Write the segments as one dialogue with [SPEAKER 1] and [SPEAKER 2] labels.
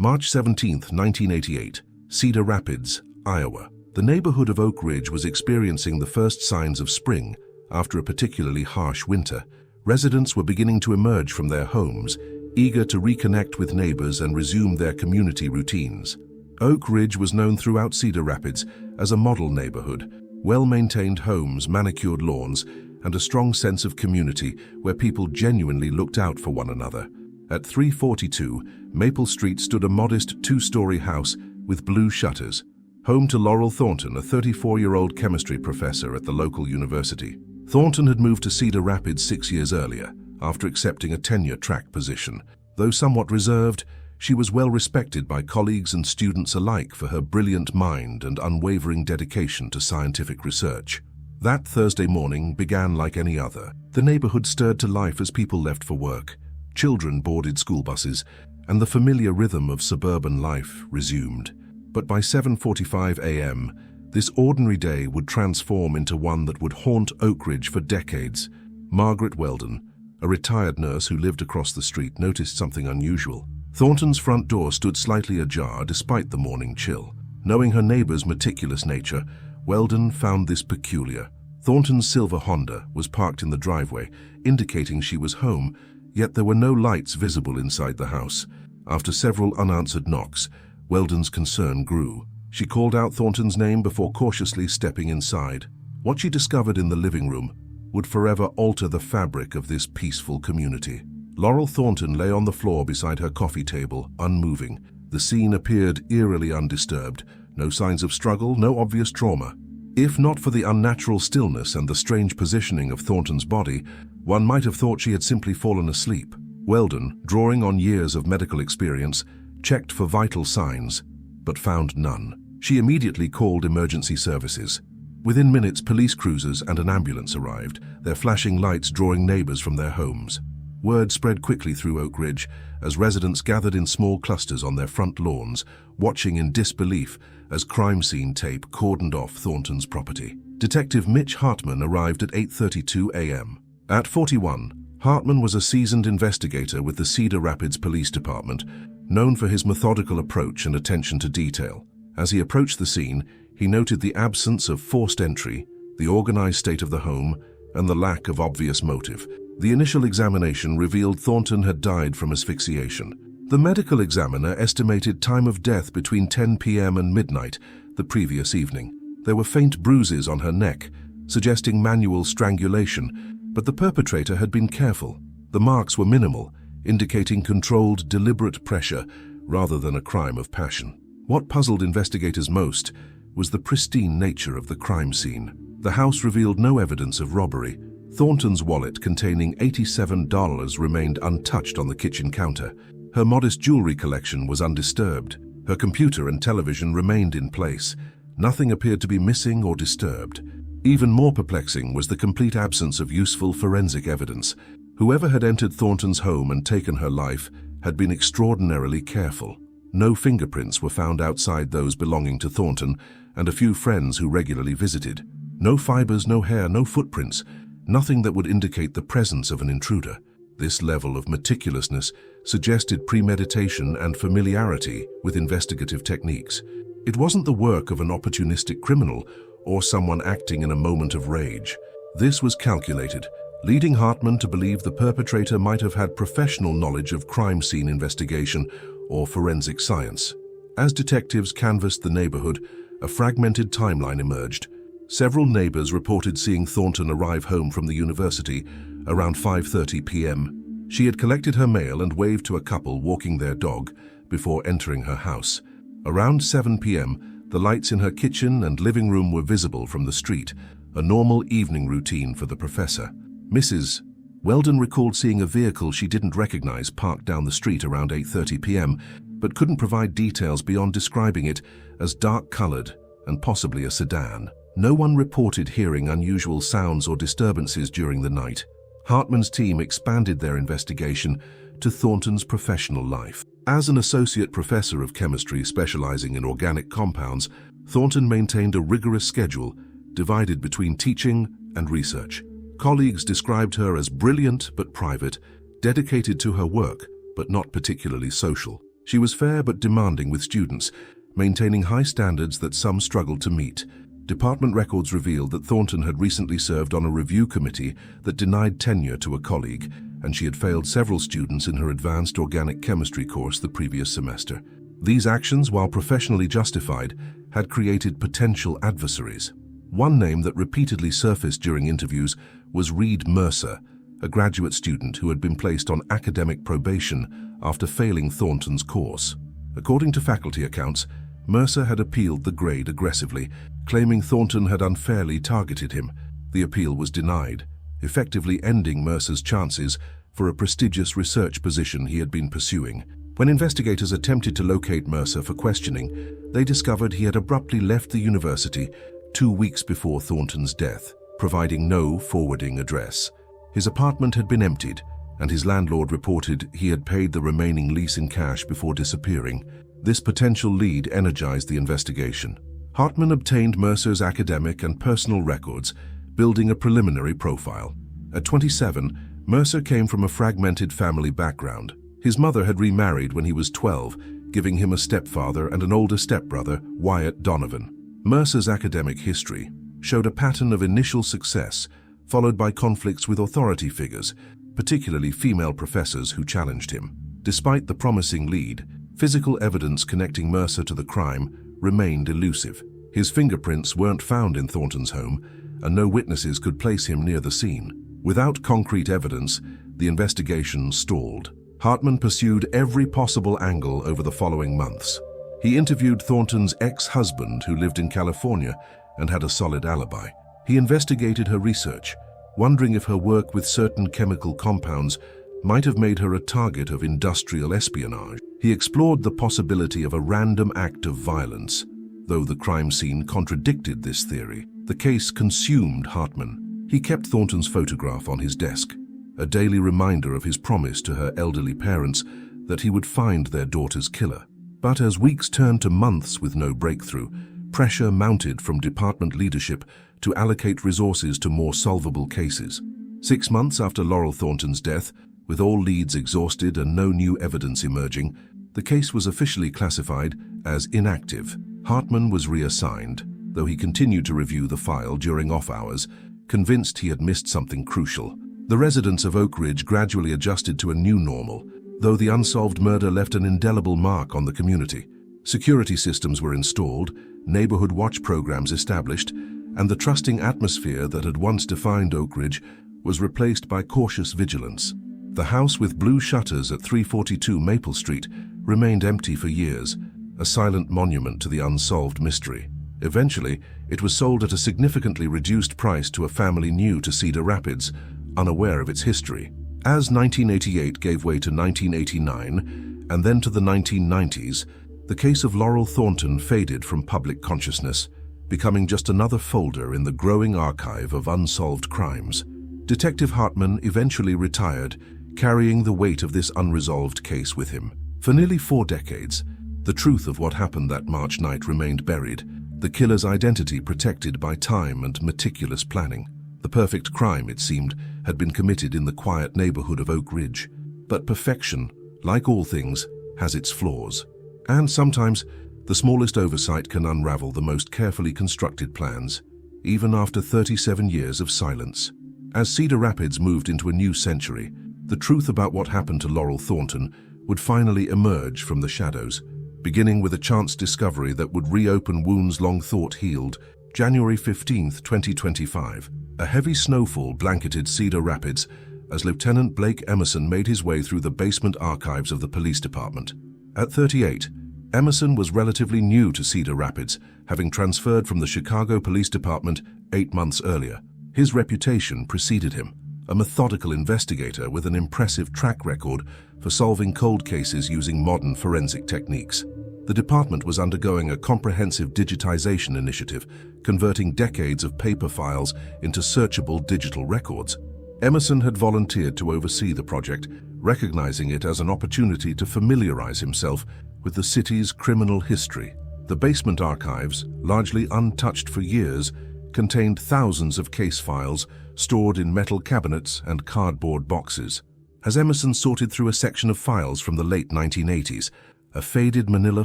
[SPEAKER 1] March 17, 1988, Cedar Rapids, Iowa. The neighborhood of Oak Ridge was experiencing the first signs of spring after a particularly harsh winter. Residents were beginning to emerge from their homes, eager to reconnect with neighbors and resume their community routines. Oak Ridge was known throughout Cedar Rapids as a model neighborhood, well-maintained homes, manicured lawns, and a strong sense of community where people genuinely looked out for one another. At 342 Maple Street stood a modest two-story house with blue shutters, home to Laurel Thornton, a 34-year-old chemistry professor at the local university. Thornton had moved to Cedar Rapids 6 years earlier, after accepting a tenure-track position. Though somewhat reserved, she was well respected by colleagues and students alike for her brilliant mind and unwavering dedication to scientific research. That Thursday morning began like any other. The neighborhood stirred to life as people left for work. Children boarded school buses, and the familiar rhythm of suburban life resumed. But by 7:45 a.m., this ordinary day would transform into one that would haunt Oak Ridge for decades. Margaret Weldon, a retired nurse who lived across the street, noticed something unusual. Thornton's front door stood slightly ajar despite the morning chill. Knowing her neighbor's meticulous nature, Weldon found this peculiar. Thornton's silver Honda was parked in the driveway, indicating she was home, yet there were no lights visible inside the house. After several unanswered knocks, Weldon's concern grew. She called out Thornton's name before cautiously stepping inside. What she discovered in the living room would forever alter the fabric of this peaceful community. Laurel Thornton lay on the floor beside her coffee table, unmoving. The scene appeared eerily undisturbed. No signs of struggle, no obvious trauma. If not for the unnatural stillness and the strange positioning of Thornton's body, one might have thought she had simply fallen asleep. Weldon, drawing on years of medical experience, checked for vital signs, but found none. She immediately called emergency services. Within minutes, police cruisers and an ambulance arrived, their flashing lights drawing neighbors from their homes. Word spread quickly through Oak Ridge as residents gathered in small clusters on their front lawns, watching in disbelief as crime scene tape cordoned off Thornton's property. Detective Mitch Hartman arrived at 8:32 a.m. At 41, Hartman was a seasoned investigator with the Cedar Rapids Police Department, known for his methodical approach and attention to detail. As he approached the scene, he noted the absence of forced entry, the organized state of the home, and the lack of obvious motive. The initial examination revealed Thornton had died from asphyxiation. The medical examiner estimated time of death between 10 p.m. and midnight the previous evening. There were faint bruises on her neck, suggesting manual strangulation, but the perpetrator had been careful. The marks were minimal, indicating controlled, deliberate pressure rather than a crime of passion. What puzzled investigators most was the pristine nature of the crime scene. The house revealed no evidence of robbery. Thornton's wallet containing $87 remained untouched on the kitchen counter. Her modest jewelry collection was undisturbed. Her computer and television remained in place. Nothing appeared to be missing or disturbed. Even more perplexing was the complete absence of useful forensic evidence. Whoever had entered Thornton's home and taken her life had been extraordinarily careful. No fingerprints were found outside those belonging to Thornton and a few friends who regularly visited. No fibers, no hair, no footprints, nothing that would indicate the presence of an intruder. This level of meticulousness suggested premeditation and familiarity with investigative techniques. It wasn't the work of an opportunistic criminal or someone acting in a moment of rage. This was calculated, leading Hartman to believe the perpetrator might have had professional knowledge of crime scene investigation or forensic science. As detectives canvassed the neighborhood, a fragmented timeline emerged. Several neighbors reported seeing Thornton arrive home from the university around 5:30 p.m. She had collected her mail and waved to a couple walking their dog before entering her house. Around 7 p.m., the lights in her kitchen and living room were visible from the street, a normal evening routine for the professor. Mrs. Weldon recalled seeing a vehicle she didn't recognize parked down the street around 8:30 p.m., but couldn't provide details beyond describing it as dark-colored and possibly a sedan. No one reported hearing unusual sounds or disturbances during the night. Hartman's team expanded their investigation to Thornton's professional life. As an associate professor of chemistry specializing in organic compounds, Thornton maintained a rigorous schedule divided between teaching and research. Colleagues described her as brilliant but private, dedicated to her work but not particularly social. She was fair but demanding with students, maintaining high standards that some struggled to meet. Department records revealed that Thornton had recently served on a review committee that denied tenure to a colleague, and she had failed several students in her advanced organic chemistry course the previous semester. These actions, while professionally justified, had created potential adversaries. One name that repeatedly surfaced during interviews was Reed Mercer, a graduate student who had been placed on academic probation after failing Thornton's course. According to faculty accounts, Mercer had appealed the grade aggressively, claiming Thornton had unfairly targeted him. The appeal was denied, effectively ending Mercer's chances for a prestigious research position he had been pursuing. When investigators attempted to locate Mercer for questioning, they discovered he had abruptly left the university 2 weeks before Thornton's death, providing no forwarding address. His apartment had been emptied, and his landlord reported he had paid the remaining lease in cash before disappearing. This potential lead energized the investigation. Hartman obtained Mercer's academic and personal records, building a preliminary profile. At 27, Mercer came from a fragmented family background. His mother had remarried when he was 12, giving him a stepfather and an older stepbrother, Wyatt Donovan. Mercer's academic history showed a pattern of initial success, followed by conflicts with authority figures, particularly female professors who challenged him. Despite the promising lead, physical evidence connecting Mercer to the crime remained elusive. His fingerprints weren't found in Thornton's home, and no witnesses could place him near the scene. Without concrete evidence, the investigation stalled. Hartman pursued every possible angle over the following months. He interviewed Thornton's ex-husband, who lived in California and had a solid alibi. He investigated her research, wondering if her work with certain chemical compounds might have made her a target of industrial espionage. He explored the possibility of a random act of violence, though the crime scene contradicted this theory. The case consumed Hartman. He kept Thornton's photograph on his desk, a daily reminder of his promise to her elderly parents that he would find their daughter's killer. But as weeks turned to months with no breakthrough, pressure mounted from department leadership to allocate resources to more solvable cases. 6 months after Laurel Thornton's death, with all leads exhausted and no new evidence emerging, the case was officially classified as inactive. Hartman was reassigned, though he continued to review the file during off hours, convinced he had missed something crucial. The residents of Oak Ridge gradually adjusted to a new normal, though the unsolved murder left an indelible mark on the community. Security systems were installed, neighborhood watch programs established, and the trusting atmosphere that had once defined Oak Ridge was replaced by cautious vigilance. The house with blue shutters at 342 Maple Street remained empty for years, a silent monument to the unsolved mystery. Eventually, it was sold at a significantly reduced price to a family new to Cedar Rapids, unaware of its history. As 1988 gave way to 1989, and then to the 1990s, the case of Laurel Thornton faded from public consciousness, becoming just another folder in the growing archive of unsolved crimes. Detective Hartman eventually retired, carrying the weight of this unresolved case with him. For nearly 4 decades, the truth of what happened that March night remained buried, the killer's identity protected by time and meticulous planning. The perfect crime, it seemed, had been committed in the quiet neighborhood of Oak Ridge. But perfection, like all things, has its flaws. And sometimes, the smallest oversight can unravel the most carefully constructed plans, even after 37 years of silence. As Cedar Rapids moved into a new century, the truth about what happened to Laurel Thornton would finally emerge from the shadows, beginning with a chance discovery that would reopen wounds long thought healed. January 15, 2025. A heavy snowfall blanketed Cedar Rapids as Lieutenant Blake Emerson made his way through the basement archives of the police department. At 38, Emerson was relatively new to Cedar Rapids, having transferred from the Chicago Police Department 8 months earlier. His reputation preceded him, a methodical investigator with an impressive track record for solving cold cases using modern forensic techniques. The department was undergoing a comprehensive digitization initiative, converting decades of paper files into searchable digital records. Emerson had volunteered to oversee the project, recognizing it as an opportunity to familiarize himself with the city's criminal history. The basement archives, largely untouched for years, contained thousands of case files stored in metal cabinets and cardboard boxes. As Emerson sorted through a section of files from the late 1980s, A faded manila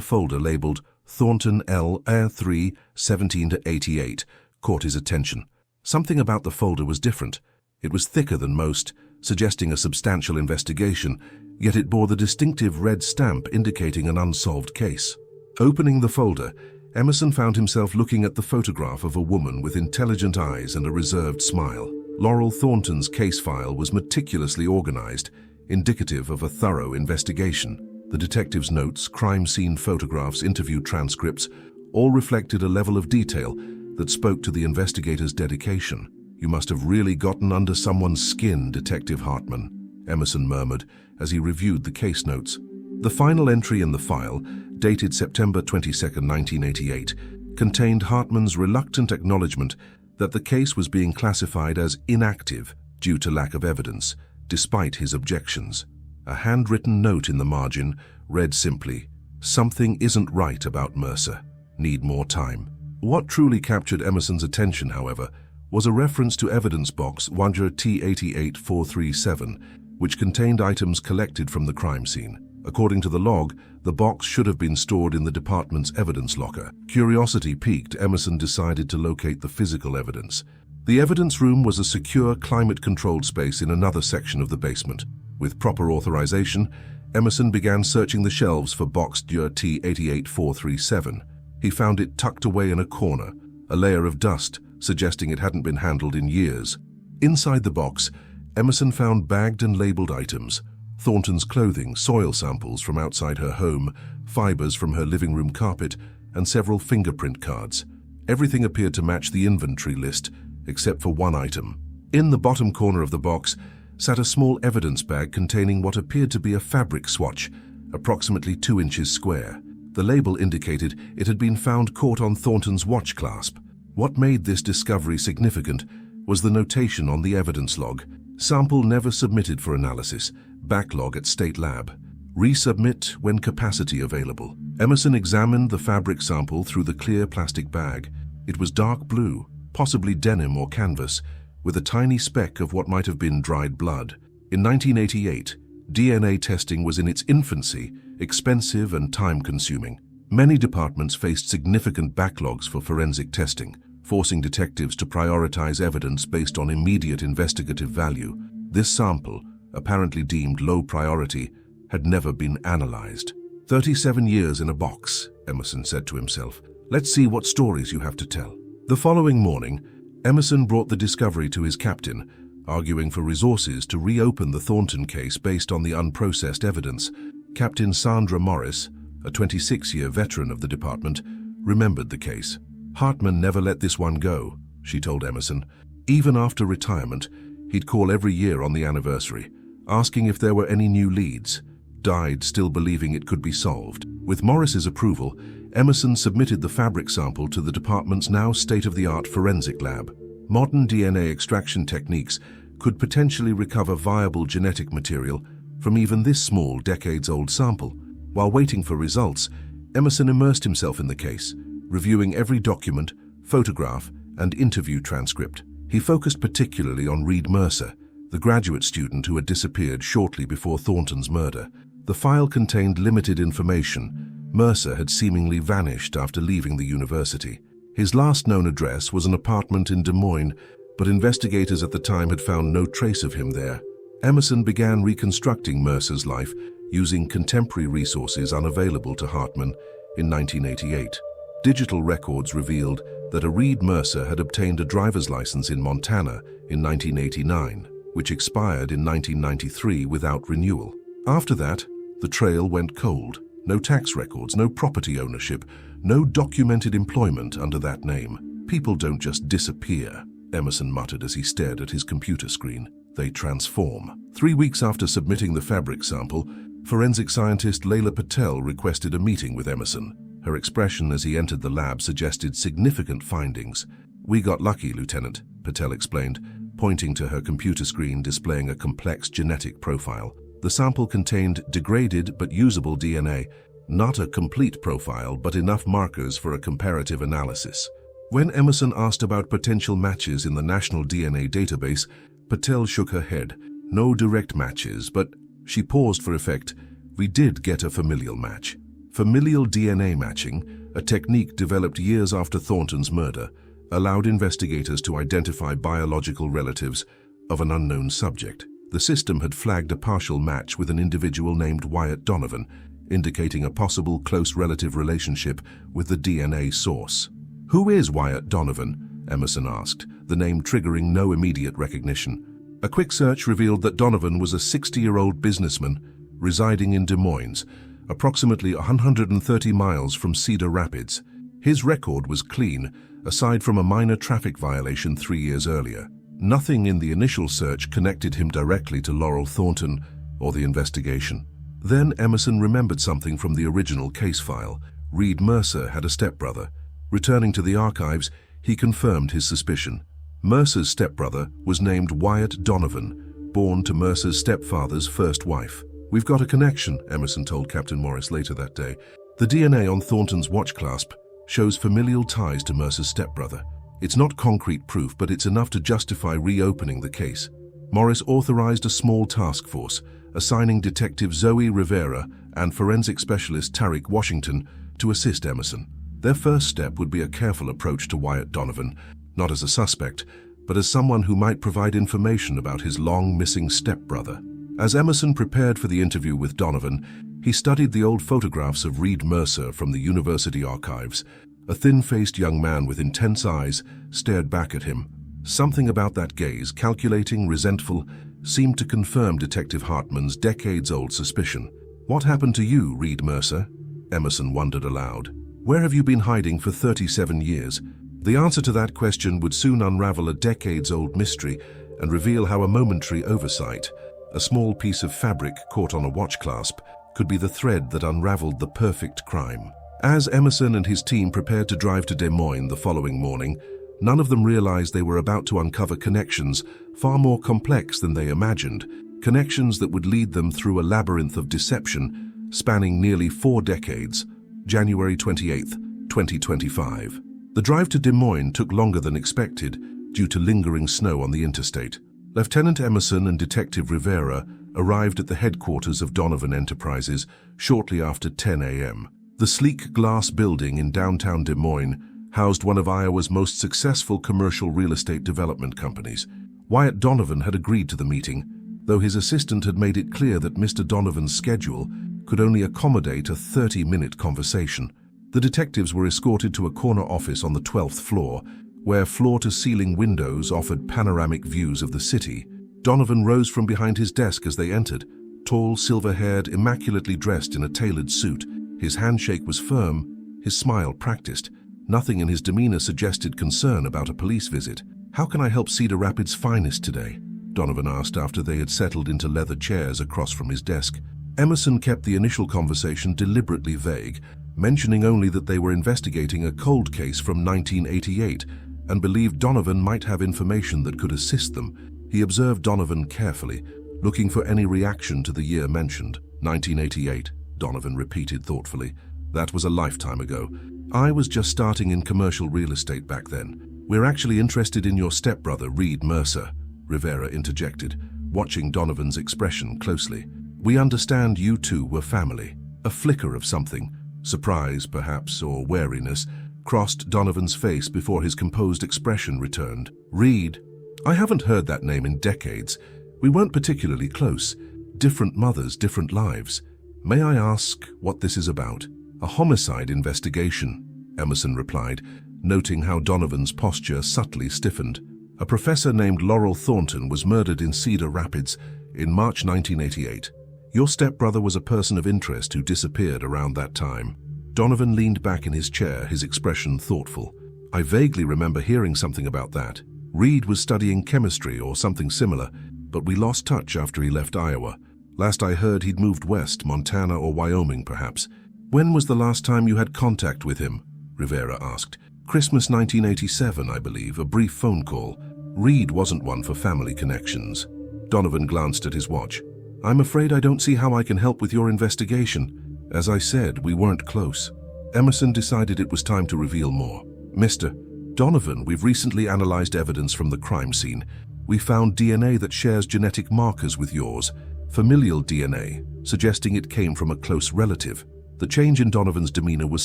[SPEAKER 1] folder labeled Thornton L. 3, 17-88 caught his attention. Something about the folder was different. It was thicker than most, suggesting a substantial investigation, yet it bore the distinctive red stamp indicating an unsolved case. Opening the folder, Emerson found himself looking at the photograph of a woman with intelligent eyes and a reserved smile. Laurel Thornton's case file was meticulously organized, indicative of a thorough investigation. The detective's notes, crime scene photographs, interview transcripts, all reflected a level of detail that spoke to the investigator's dedication. "You must have really gotten under someone's skin, Detective Hartman," Emerson murmured as he reviewed the case notes. The final entry in the file, dated September 22, 1988, contained Hartman's reluctant acknowledgement that the case was being classified as inactive due to lack of evidence, despite his objections. A handwritten note in the margin read simply, "Something isn't right about Mercer. Need more time." What truly captured Emerson's attention, however, was a reference to evidence box Wanger T88437, which contained items collected from the crime scene. According to the log, the box should have been stored in the department's evidence locker. Curiosity piqued, Emerson decided to locate the physical evidence. The evidence room was a secure, climate-controlled space in another section of the basement. With proper authorization, Emerson began searching the shelves for box T88437. He found it tucked away in a corner, a layer of dust, suggesting it hadn't been handled in years. Inside the box, Emerson found bagged and labeled items: Thornton's clothing, soil samples from outside her home, fibers from her living room carpet, and several fingerprint cards. Everything appeared to match the inventory list, except for one item. In the bottom corner of the box sat a small evidence bag containing what appeared to be a fabric swatch, approximately 2 inches square. The label indicated it had been found caught on Thornton's watch clasp. What made this discovery significant was the notation on the evidence log: "Sample never submitted for analysis. Backlog at State Lab. Resubmit when capacity available." Emerson examined the fabric sample through the clear plastic bag. It was dark blue, possibly denim or canvas, with a tiny speck of what might have been dried blood. In 1988, DNA testing was in its infancy, expensive and time-consuming. Many departments faced significant backlogs for forensic testing, forcing detectives to prioritize evidence based on immediate investigative value. This sample, apparently deemed low priority, had never been analyzed. 37 years in a box, Emerson said to himself. Let's see what stories you have to tell. The following morning, Emerson brought the discovery to his captain, arguing for resources to reopen the Thornton case based on the unprocessed evidence. Captain Sandra Morris, a 26-year veteran of the department, remembered the case. "Hartman never let this one go," she told Emerson. "Even after retirement, he'd call every year on the anniversary, asking if there were any new leads. Died still believing it could be solved." With Morris's approval, Emerson submitted the fabric sample to the department's now state-of-the-art forensic lab. Modern DNA extraction techniques could potentially recover viable genetic material from even this small, decades-old sample. While waiting for results, Emerson immersed himself in the case, reviewing every document, photograph, and interview transcript. He focused particularly on Reed Mercer, the graduate student who had disappeared shortly before Thornton's murder. The file contained limited information. Mercer had seemingly vanished after leaving the university. His last known address was an apartment in Des Moines, but investigators at the time had found no trace of him there. Emerson began reconstructing Mercer's life using contemporary resources unavailable to Hartman in 1988. Digital records revealed that a Reed Mercer had obtained a driver's license in Montana in 1989, which expired in 1993 without renewal. After that, the trail went cold. No tax records, no property ownership, no documented employment under that name. "People don't just disappear," Emerson muttered as he stared at his computer screen. "They transform." 3 weeks after submitting the fabric sample, forensic scientist Layla Patel requested a meeting with Emerson. Her expression as he entered the lab suggested significant findings. "We got lucky, Lieutenant," Patel explained, pointing to her computer screen displaying a complex genetic profile. The sample contained degraded but usable DNA, not a complete profile, but enough markers for a comparative analysis. When Emerson asked about potential matches in the National DNA Database, Patel shook her head. "No direct matches, but..." She paused for effect. "We did get a familial match. Familial DNA matching, a technique developed years after Thornton's murder, allowed investigators to identify biological relatives of an unknown subject. The system had flagged a partial match with an individual named Wyatt Donovan, indicating a possible close relative relationship with the DNA source. "Who is Wyatt Donovan?" Emerson asked, the name triggering no immediate recognition. A quick search revealed that Donovan was a 60-year-old businessman residing in Des Moines, approximately 130 miles from Cedar Rapids. His record was clean, aside from a minor traffic violation 3 years earlier. Nothing in the initial search connected him directly to Laurel Thornton or the investigation. Then Emerson remembered something from the original case file. Reed Mercer had a stepbrother. Returning to the archives, he confirmed his suspicion. Mercer's stepbrother was named Wyatt Donovan, born to Mercer's stepfather's first wife. "We've got a connection," Emerson told Captain Morris later that day. The DNA on Thornton's watch clasp shows familial ties to Mercer's stepbrother. It's not concrete proof, but it's enough to justify reopening the case. Morris authorized a small task force, assigning Detective Zoe Rivera and forensic specialist Tariq Washington to assist Emerson. Their first step would be a careful approach to Wyatt Donovan, not as a suspect, but as someone who might provide information about his long-missing stepbrother. As Emerson prepared for the interview with Donovan, he studied the old photographs of Reed Mercer from the university archives. A thin-faced young man with intense eyes stared back at him. Something about that gaze, calculating, resentful, seemed to confirm Detective Hartman's decades-old suspicion. "What happened to you, Reed Mercer?" Emerson wondered aloud. "Where have you been hiding for 37 years? The answer to that question would soon unravel a decades-old mystery and reveal how a momentary oversight, a small piece of fabric caught on a watch clasp, could be the thread that unraveled the perfect crime. As Emerson and his team prepared to drive to Des Moines the following morning, none of them realized they were about to uncover connections far more complex than they imagined, connections that would lead them through a labyrinth of deception spanning nearly 4 decades. January 28, 2025. The drive to Des Moines took longer than expected due to lingering snow on the interstate. Lieutenant Emerson and Detective Rivera arrived at the headquarters of Donovan Enterprises shortly after 10 a.m. The sleek glass building in downtown Des Moines housed one of Iowa's most successful commercial real estate development companies. Wyatt Donovan had agreed to the meeting, though his assistant had made it clear that Mr. Donovan's schedule could only accommodate a 30-minute conversation. The detectives were escorted to a corner office on the 12th floor, where floor-to-ceiling windows offered panoramic views of the city. Donovan rose from behind his desk as they entered, tall, silver-haired, immaculately dressed in a tailored suit. His handshake was firm, his smile practiced. Nothing in his demeanor suggested concern about a police visit. "How can I help Cedar Rapids' finest today?" Donovan asked after they had settled into leather chairs across from his desk. Emerson kept the initial conversation deliberately vague, mentioning only that they were investigating a cold case from 1988 and believed Donovan might have information that could assist them. He observed Donovan carefully, looking for any reaction to the year mentioned. 1988, Donovan repeated thoughtfully. "That was a lifetime ago. I was just starting in commercial real estate back then. We're actually interested in your stepbrother, Reed Mercer," Rivera interjected, watching Donovan's expression closely. "We understand you two were family." A flicker of something, surprise perhaps, or wariness, crossed Donovan's face before his composed expression returned. "Reed? I haven't heard that name in decades. We weren't particularly close. Different mothers, different lives. May I ask what this is about?" "A homicide investigation," Emerson replied, noting how Donovan's posture subtly stiffened. "A professor named Laurel Thornton was murdered in Cedar Rapids in March 1988. Your stepbrother was a person of interest who disappeared around that time." Donovan leaned back in his chair, his expression thoughtful. "I vaguely remember hearing something about that. Reed was studying chemistry or something similar, but we lost touch after he left Iowa. Last I heard, he'd moved west, Montana or Wyoming perhaps." "When was the last time you had contact with him?" Rivera asked. "Christmas 1987, I believe, a brief phone call. Reed wasn't one for family connections." Donovan glanced at his watch. "I'm afraid I don't see how I can help with your investigation. As I said, we weren't close." Emerson decided it was time to reveal more. "Mr. Donovan, we've recently analyzed evidence from the crime scene. We found DNA that shares genetic markers with yours, familial DNA, suggesting it came from a close relative." The change in Donovan's demeanor was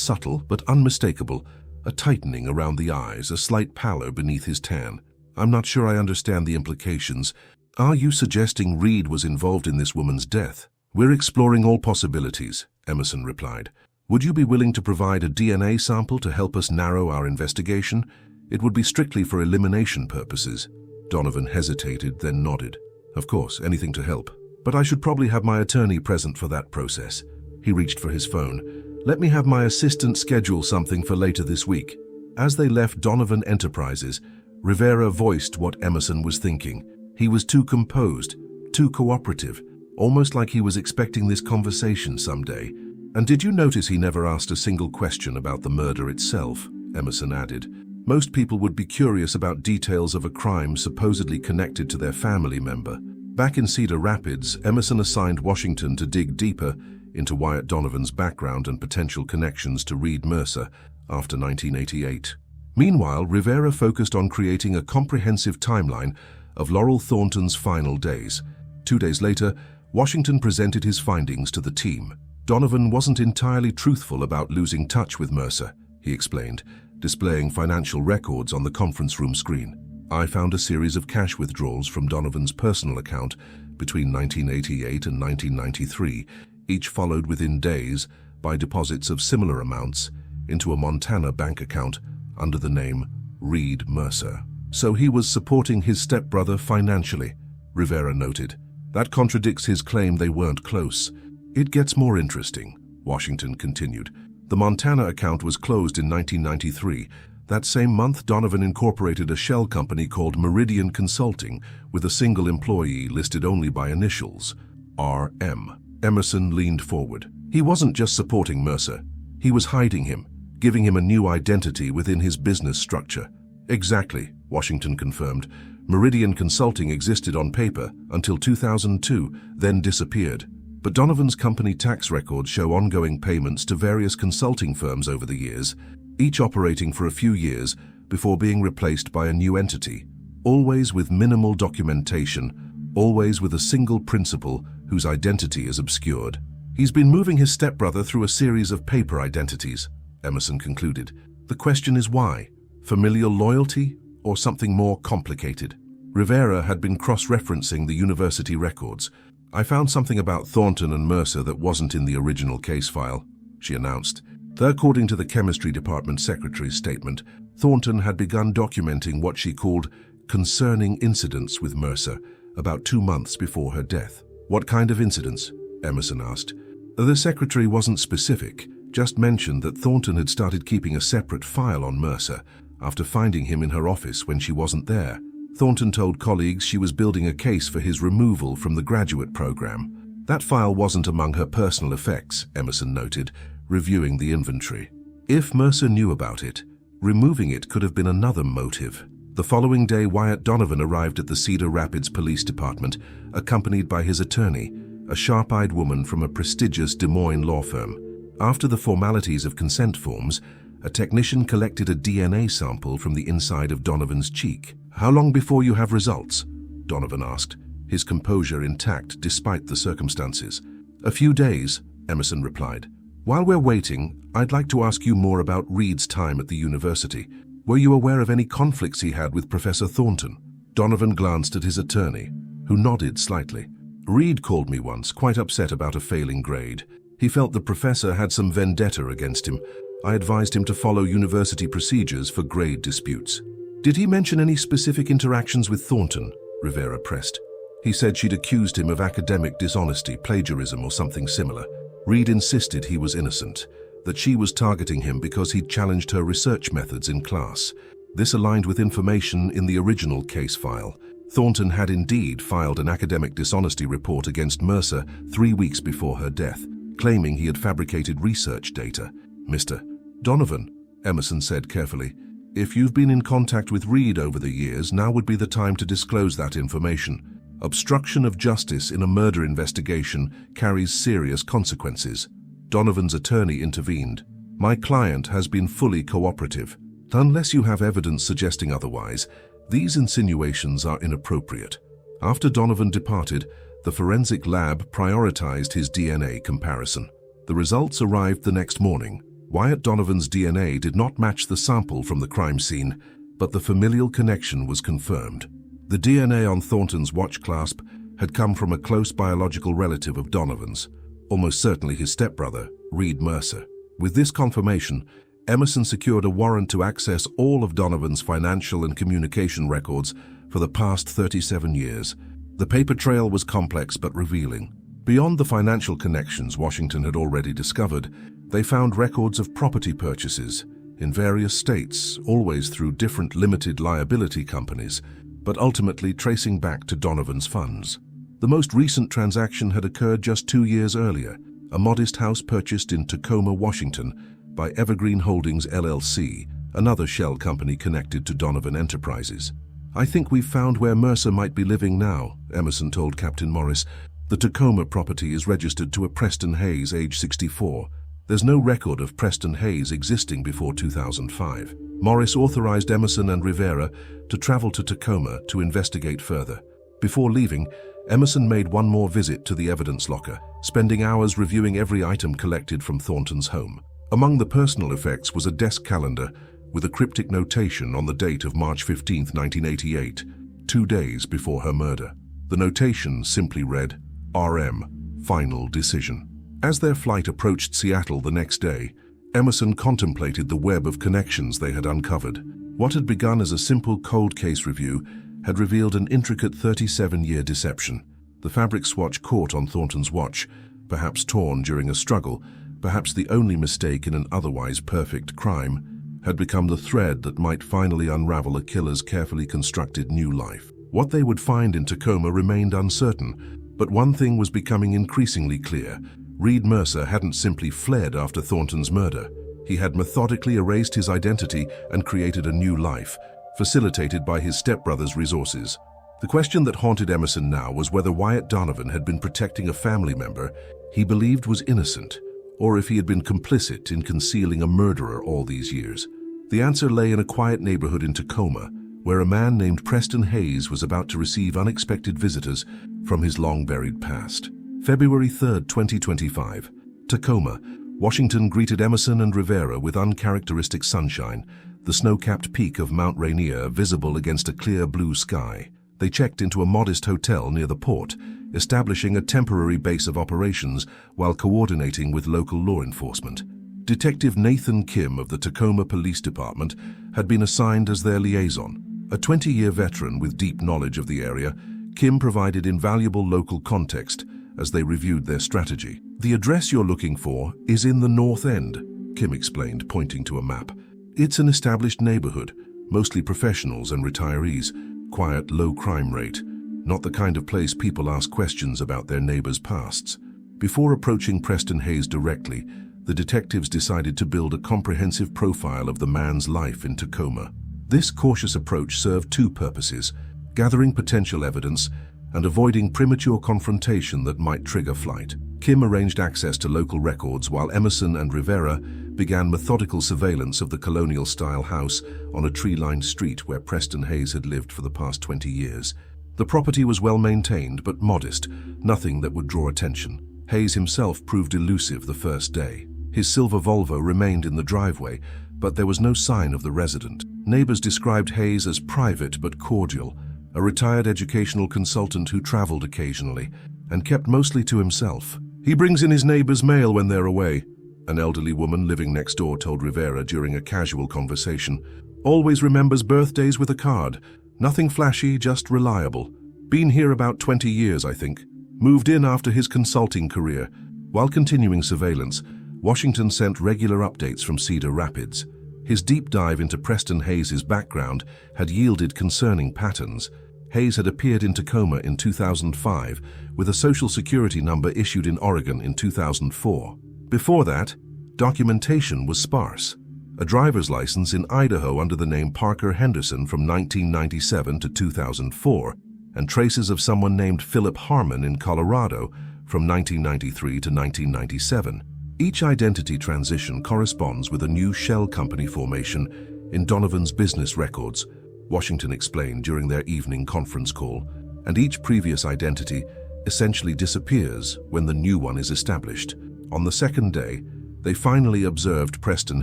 [SPEAKER 1] subtle but unmistakable, a tightening around the eyes, a slight pallor beneath his tan. "I'm not sure I understand the implications. Are you suggesting Reed was involved in this woman's death?" "We're exploring all possibilities," Emerson replied. "Would you be willing to provide a DNA sample to help us narrow our investigation? It would be strictly for elimination purposes." Donovan hesitated, then nodded. "Of course, anything to help. But I should probably have my attorney present for that process." He reached for his phone. "Let me have my assistant schedule something for later this week." As they left Donovan Enterprises, Rivera voiced what Emerson was thinking. He was too composed, too cooperative, almost like he was expecting this conversation someday. "And did you notice he never asked a single question about the murder itself?" Emerson added. "Most people would be curious about details of a crime supposedly connected to their family member." Back in Cedar Rapids, Emerson assigned Washington to dig deeper into Wyatt Donovan's background and potential connections to Reed Mercer after 1988. Meanwhile, Rivera focused on creating a comprehensive timeline of Laurel Thornton's final days. 2 days later, Washington presented his findings to the team. Donovan wasn't entirely truthful about losing touch with Mercer, he explained, displaying financial records on the conference room screen. "I found a series of cash withdrawals from Donovan's personal account between 1988 and 1993, each followed within days by deposits of similar amounts into a Montana bank account under the name Reed Mercer. So he was supporting his stepbrother financially," Rivera noted. "That contradicts his claim they weren't close." "It gets more interesting," Washington continued. "The Montana account was closed in 1993. That same month, Donovan incorporated a shell company called Meridian Consulting with a single employee listed only by initials, RM. Emerson leaned forward. "He wasn't just supporting Mercer. He was hiding him, giving him a new identity within his business structure." "Exactly," Washington confirmed. "Meridian Consulting existed on paper until 2002, then disappeared. But Donovan's company tax records show ongoing payments to various consulting firms over the years, each operating for a few years before being replaced by a new entity, always with minimal documentation, always with a single principal whose identity is obscured. He's been moving his stepbrother through a series of paper identities," Emerson concluded. "The question is why? Familial loyalty or something more complicated?" Rivera had been cross-referencing the university records. "I found something about Thornton and Mercer that wasn't in the original case file," she announced. According to the chemistry department secretary's statement, Thornton had begun documenting what she called concerning incidents with Mercer about 2 months before her death. "What kind of incidents?" Emerson asked. The secretary wasn't specific, just mentioned that Thornton had started keeping a separate file on Mercer after finding him in her office when she wasn't there. Thornton told colleagues she was building a case for his removal from the graduate program. That file wasn't among her personal effects, Emerson noted, reviewing the inventory. If Mercer knew about it, removing it could have been another motive. The following day, Wyatt Donovan arrived at the Cedar Rapids Police Department, accompanied by his attorney, a sharp-eyed woman from a prestigious Des Moines law firm. After the formalities of consent forms, a technician collected a DNA sample from the inside of Donovan's cheek. "How long before you have results?" Donovan asked, his composure intact despite the circumstances. "A few days," Emerson replied. "While we're waiting, I'd like to ask you more about Reed's time at the university. Were you aware of any conflicts he had with Professor Thornton?" Donovan glanced at his attorney, who nodded slightly. "Reed called me once, quite upset about a failing grade. He felt the professor had some vendetta against him. I advised him to follow university procedures for grade disputes." "Did he mention any specific interactions with Thornton?" Rivera pressed. "He said she'd accused him of academic dishonesty, plagiarism, or something similar. Reed insisted he was innocent, that she was targeting him because he'd challenged her research methods in class. This aligned with information in the original case file. Thornton had indeed filed an academic dishonesty report against Mercer 3 weeks before her death, claiming he had fabricated research data. Mr. Donovan," Emerson said carefully, "if you've been in contact with Reed over the years, now would be the time to disclose that information. Obstruction of justice in a murder investigation carries serious consequences." Donovan's attorney intervened. "My client has been fully cooperative. Unless you have evidence suggesting otherwise, these insinuations are inappropriate." After Donovan departed, the forensic lab prioritized his DNA comparison. The results arrived the next morning. Wyatt Donovan's DNA did not match the sample from the crime scene, but the familial connection was confirmed. The DNA on Thornton's watch clasp had come from a close biological relative of Donovan's, almost certainly his stepbrother, Reed Mercer. With this confirmation, Emerson secured a warrant to access all of Donovan's financial and communication records for the past 37 years. The paper trail was complex but revealing. Beyond the financial connections Washington had already discovered, they found records of property purchases in various states, always through different limited liability companies, but ultimately tracing back to Donovan's funds. The most recent transaction had occurred just 2 years earlier, a modest house purchased in Tacoma, Washington, by Evergreen Holdings LLC, another shell company connected to Donovan Enterprises. "I think we've found where Mercer might be living now," Emerson told Captain Morris. "The Tacoma property is registered to a Preston Hayes, age 64. There's no record of Preston Hayes existing before 2005. Morris authorized Emerson and Rivera to travel to Tacoma to investigate further. Before leaving, Emerson made one more visit to the evidence locker, spending hours reviewing every item collected from Thornton's home. Among the personal effects was a desk calendar with a cryptic notation on the date of March 15, 1988, 2 days before her murder. The notation simply read, "RM, final decision." As their flight approached Seattle the next day, Emerson contemplated the web of connections they had uncovered. What had begun as a simple cold case review had revealed an intricate 37-year deception. The fabric swatch caught on Thornton's watch, perhaps torn during a struggle, perhaps the only mistake in an otherwise perfect crime, had become the thread that might finally unravel a killer's carefully constructed new life. What they would find in Tacoma remained uncertain, but one thing was becoming increasingly clear. Reed Mercer hadn't simply fled after Thornton's murder. He had methodically erased his identity and created a new life, facilitated by his stepbrother's resources. The question that haunted Emerson now was whether Wyatt Donovan had been protecting a family member he believed was innocent, or if he had been complicit in concealing a murderer all these years. The answer lay in a quiet neighborhood in Tacoma, where a man named Preston Hayes was about to receive unexpected visitors from his long-buried past. February 3, 2025. Tacoma, Washington greeted Emerson and Rivera with uncharacteristic sunshine, the snow-capped peak of Mount Rainier visible against a clear blue sky. They checked into a modest hotel near the port, establishing a temporary base of operations while coordinating with local law enforcement. Detective Nathan Kim of the Tacoma Police Department had been assigned as their liaison. A 20-year veteran with deep knowledge of the area, Kim provided invaluable local context as they reviewed their strategy. "The address you're looking for is in the North End," Kim explained, pointing to a map. "It's an established neighborhood, mostly professionals and retirees, quiet, low crime rate, not the kind of place people ask questions about their neighbors' pasts." Before approaching Preston Hayes directly, the detectives decided to build a comprehensive profile of the man's life in Tacoma. This cautious approach served two purposes: gathering potential evidence and avoiding premature confrontation that might trigger flight. Kim arranged access to local records while Emerson and Rivera began methodical surveillance of the colonial-style house on a tree-lined street where Preston Hayes had lived for the past 20 years. The property was well-maintained but modest, nothing that would draw attention. Hayes himself proved elusive the first day. His silver Volvo remained in the driveway, but there was no sign of the resident. Neighbors described Hayes as private but cordial, a retired educational consultant who traveled occasionally and kept mostly to himself. "He brings in his neighbors' mail when they're away," an elderly woman living next door told Rivera during a casual conversation. "Always remembers birthdays with a card. Nothing flashy, just reliable. Been here about 20 years, I think. Moved in after his consulting career." While continuing surveillance, Washington sent regular updates from Cedar Rapids. His deep dive into Preston Hayes' background had yielded concerning patterns. Hayes had appeared in Tacoma in 2005 with a Social Security number issued in Oregon in 2004. Before that, documentation was sparse. A driver's license in Idaho under the name Parker Henderson from 1997 to 2004, and traces of someone named Philip Harmon in Colorado from 1993 to 1997. Each identity transition corresponds with a new shell company formation in Donovan's business records, Washington explained during their evening conference call, and each previous identity essentially disappears when the new one is established. On the second day, they finally observed Preston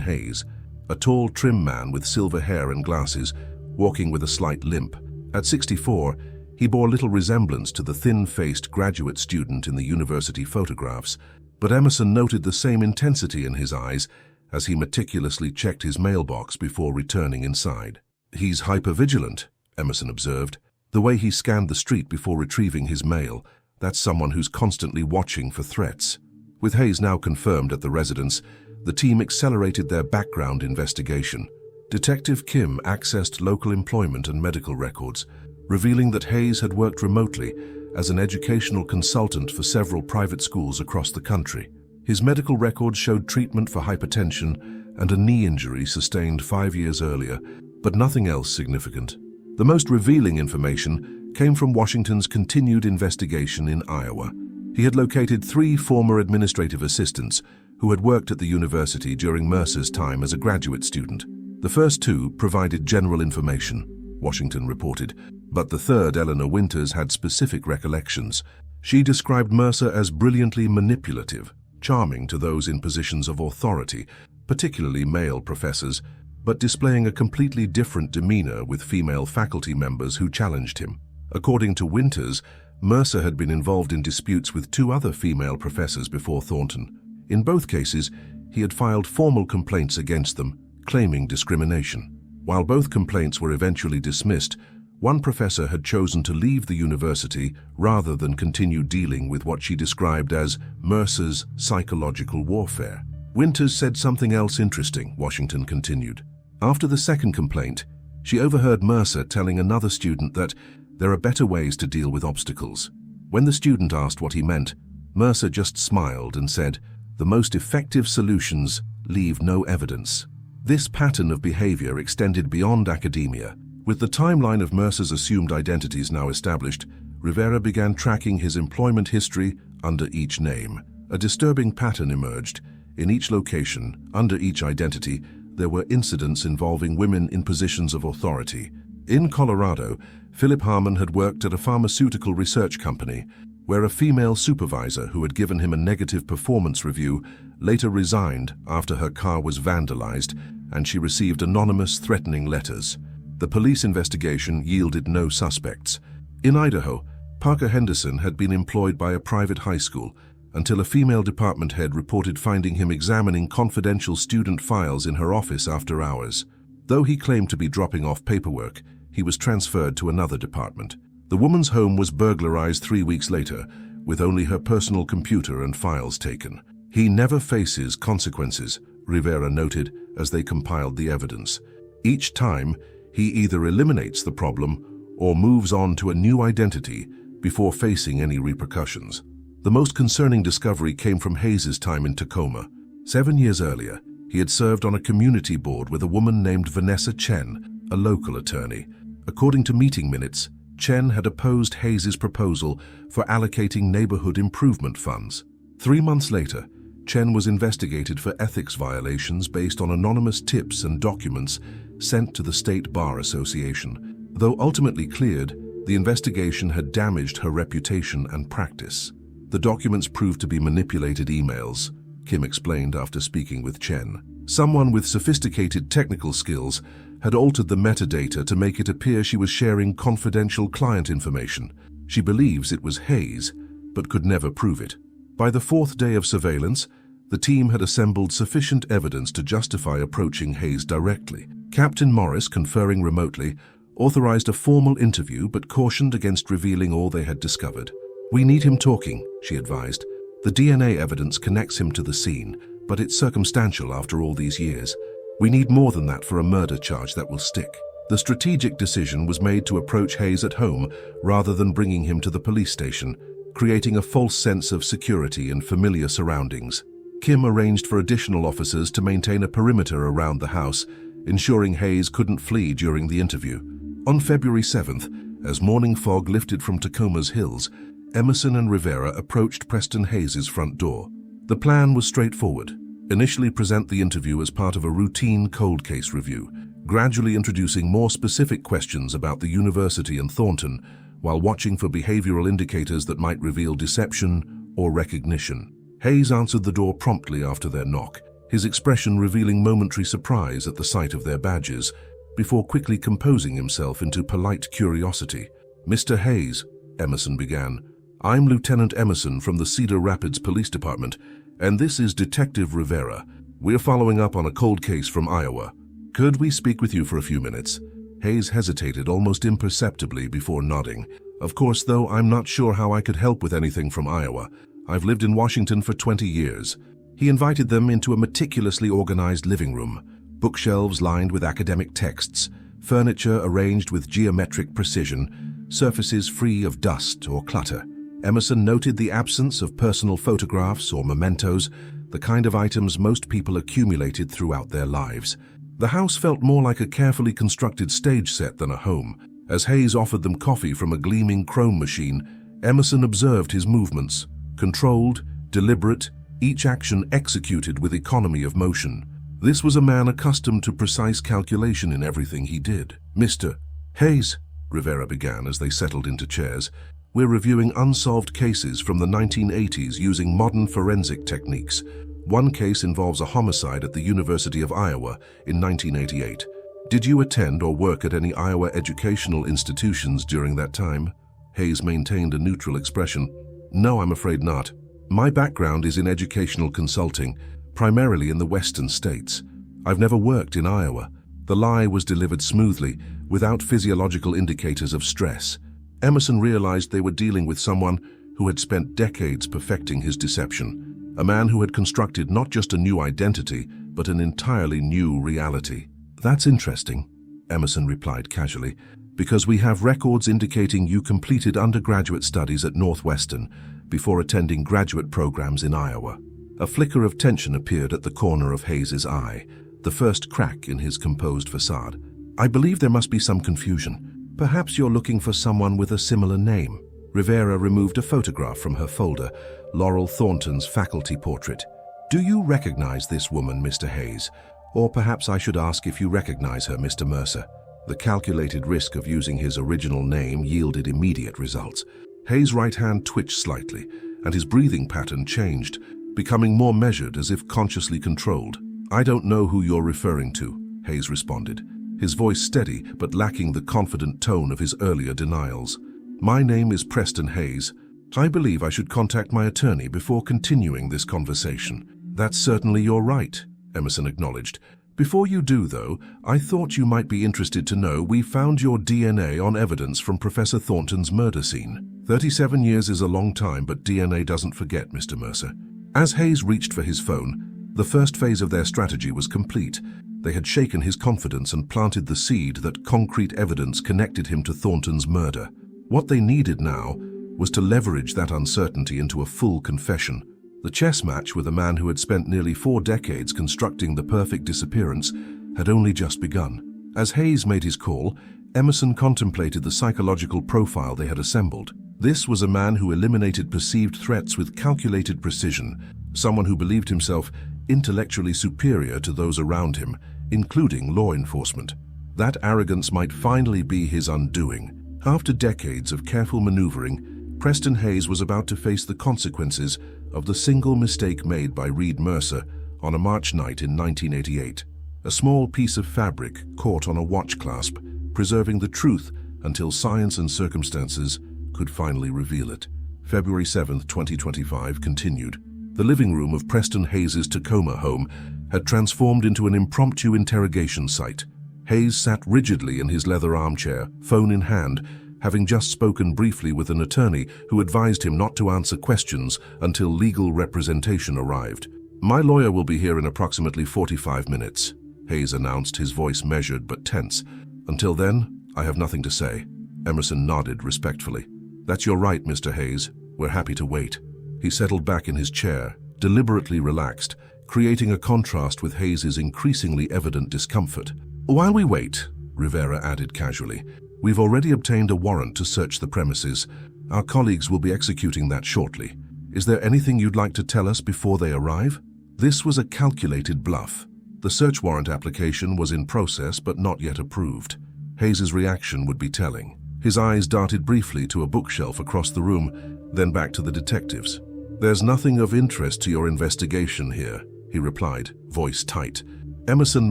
[SPEAKER 1] Hayes, a tall, trim man with silver hair and glasses, walking with a slight limp. At 64, he bore little resemblance to the thin-faced graduate student in the university photographs, but Emerson noted the same intensity in his eyes as he meticulously checked his mailbox before returning inside. "He's hypervigilant," Emerson observed. "The way he scanned the street before retrieving his mail, that's someone who's constantly watching for threats." With Hayes now confirmed at the residence, the team accelerated their background investigation. Detective Kim accessed local employment and medical records, revealing that Hayes had worked remotely as an educational consultant for several private schools across the country. His medical records showed treatment for hypertension and a knee injury sustained 5 years earlier, but nothing else significant. The most revealing information came from Washington's continued investigation in Iowa. He had located 3 former administrative assistants who had worked at the university during Mercer's time as a graduate student. The first 2 provided general information, Washington reported, but the third, Eleanor Winters, had specific recollections. She described Mercer as brilliantly manipulative, charming to those in positions of authority, particularly male professors, but displaying a completely different demeanor with female faculty members who challenged him. According to Winters, Mercer had been involved in disputes with 2 other female professors before Thornton. In both cases, he had filed formal complaints against them, claiming discrimination. While both complaints were eventually dismissed, one professor had chosen to leave the university rather than continue dealing with what she described as Mercer's psychological warfare. Winters said something else interesting, Washington continued. After the second complaint, she overheard Mercer telling another student that there are better ways to deal with obstacles. When the student asked what he meant, Mercer just smiled and said, "The most effective solutions leave no evidence." This pattern of behavior extended beyond academia. With the timeline of Mercer's assumed identities now established, Rivera began tracking his employment history under each name. A disturbing pattern emerged. In each location, under each identity, there were incidents involving women in positions of authority. In Colorado, Philip Harmon had worked at a pharmaceutical research company, where a female supervisor who had given him a negative performance review later resigned after her car was vandalized and she received anonymous threatening letters. The police investigation yielded no suspects. In Idaho, Parker Henderson had been employed by a private high school until a female department head reported finding him examining confidential student files in her office after hours. Though he claimed to be dropping off paperwork, he was transferred to another department. The woman's home was burglarized 3 weeks later, with only her personal computer and files taken. "He never faces consequences," Rivera noted as they compiled the evidence. "Each time, he either eliminates the problem or moves on to a new identity before facing any repercussions." The most concerning discovery came from Hayes' time in Tacoma. 7 years earlier, he had served on a community board with a woman named Vanessa Chen, a local attorney. According to meeting minutes, Chen had opposed Hayes' proposal for allocating neighborhood improvement funds. 3 months later, Chen was investigated for ethics violations based on anonymous tips and documents sent to the State Bar Association. Though ultimately cleared, the investigation had damaged her reputation and practice. The documents proved to be manipulated emails, Kim explained after speaking with Chen. Someone with sophisticated technical skills had altered the metadata to make it appear she was sharing confidential client information. She believes it was Hayes, but could never prove it. By the 4th day of surveillance, the team had assembled sufficient evidence to justify approaching Hayes directly. Captain Morris, conferring remotely, authorized a formal interview but cautioned against revealing all they had discovered. "We need him talking," she advised. "The DNA evidence connects him to the scene, but it's circumstantial after all these years. We need more than that for a murder charge that will stick." The strategic decision was made to approach Hayes at home rather than bringing him to the police station, creating a false sense of security and familiar surroundings. Kim arranged for additional officers to maintain a perimeter around the house, ensuring Hayes couldn't flee during the interview. On February 7th, as morning fog lifted from Tacoma's hills, Emerson and Rivera approached Preston Hayes' front door. The plan was straightforward. Initially present the interview as part of a routine cold case review, gradually introducing more specific questions about the university and Thornton, while watching for behavioral indicators that might reveal deception or recognition. Hayes answered the door promptly after their knock, his expression revealing momentary surprise at the sight of their badges, before quickly composing himself into polite curiosity. "Mr. Hayes," Emerson began, "I'm Lieutenant Emerson from the Cedar Rapids Police Department, and this is Detective Rivera. We're following up on a cold case from Iowa. Could we speak with you for a few minutes?" Hayes hesitated almost imperceptibly before nodding. "Of course, though, I'm not sure how I could help with anything from Iowa. I've lived in Washington for 20 years. He invited them into a meticulously organized living room, bookshelves lined with academic texts, furniture arranged with geometric precision, surfaces free of dust or clutter. Emerson noted the absence of personal photographs or mementos, the kind of items most people accumulated throughout their lives. The house felt more like a carefully constructed stage set than a home. As Hayes offered them coffee from a gleaming chrome machine, Emerson observed his movements, controlled, deliberate, each action executed with economy of motion. This was a man accustomed to precise calculation in everything he did. "Mr. Hayes," Rivera began as they settled into chairs, "we're reviewing unsolved cases from the 1980s using modern forensic techniques. One case involves a homicide at the University of Iowa in 1988. Did you attend or work at any Iowa educational institutions during that time?" Hayes maintained a neutral expression. "No, I'm afraid not. My background is in educational consulting, primarily in the western states. I've never worked in Iowa." The lie was delivered smoothly, without physiological indicators of stress. Emerson realized they were dealing with someone who had spent decades perfecting his deception, a man who had constructed not just a new identity, but an entirely new reality. "That's interesting," Emerson replied casually, "because we have records indicating you completed undergraduate studies at Northwestern before attending graduate programs in Iowa." A flicker of tension appeared at the corner of Hayes's eye, the first crack in his composed facade. "I believe there must be some confusion. Perhaps you're looking for someone with a similar name." Rivera removed a photograph from her folder, Laurel Thornton's faculty portrait. "Do you recognize this woman, Mr. Hayes? Or perhaps I should ask if you recognize her, Mr. Mercer." The calculated risk of using his original name yielded immediate results. Hayes' right hand twitched slightly, and his breathing pattern changed, becoming more measured as if consciously controlled. "I don't know who you're referring to," Hayes responded, his voice steady but lacking the confident tone of his earlier denials. "My name is Preston Hayes. I believe I should contact my attorney before continuing this conversation." "That's certainly your right," Emerson acknowledged. "Before you do, though, I thought you might be interested to know we found your DNA on evidence from Professor Thornton's murder scene. 37 years is a long time, but DNA doesn't forget, Mr. Mercer." As Hayes reached for his phone, the first phase of their strategy was complete. They had shaken his confidence and planted the seed that concrete evidence connected him to Thornton's murder. What they needed now was to leverage that uncertainty into a full confession. The chess match with a man who had spent nearly 4 decades constructing the perfect disappearance had only just begun. As Hayes made his call, Emerson contemplated the psychological profile they had assembled. This was a man who eliminated perceived threats with calculated precision, someone who believed himself intellectually superior to those around him, including law enforcement. That arrogance might finally be his undoing. After decades of careful maneuvering, Preston Hayes was about to face the consequences of the single mistake made by Reed Mercer on a March night in 1988. A small piece of fabric caught on a watch clasp, preserving the truth until science and circumstances could finally reveal it. February 7, 2025 continued. The living room of Preston Hayes's Tacoma home had transformed into an impromptu interrogation site. Hayes sat rigidly in his leather armchair, phone in hand, having just spoken briefly with an attorney who advised him not to answer questions until legal representation arrived. "My lawyer will be here in approximately 45 minutes, Hayes announced, his voice measured but tense. "Until then, I have nothing to say." Emerson nodded respectfully. "That's your right, Mr. Hayes. We're happy to wait." He settled back in his chair, deliberately relaxed, creating a contrast with Hayes's increasingly evident discomfort. "While we wait," Rivera added casually, "we've already obtained a warrant to search the premises. Our colleagues will be executing that shortly. Is there anything you'd like to tell us before they arrive?" This was a calculated bluff. The search warrant application was in process but not yet approved. Hayes's reaction would be telling. His eyes darted briefly to a bookshelf across the room, then back to the detectives. "There's nothing of interest to your investigation here," he replied, voice tight. Emerson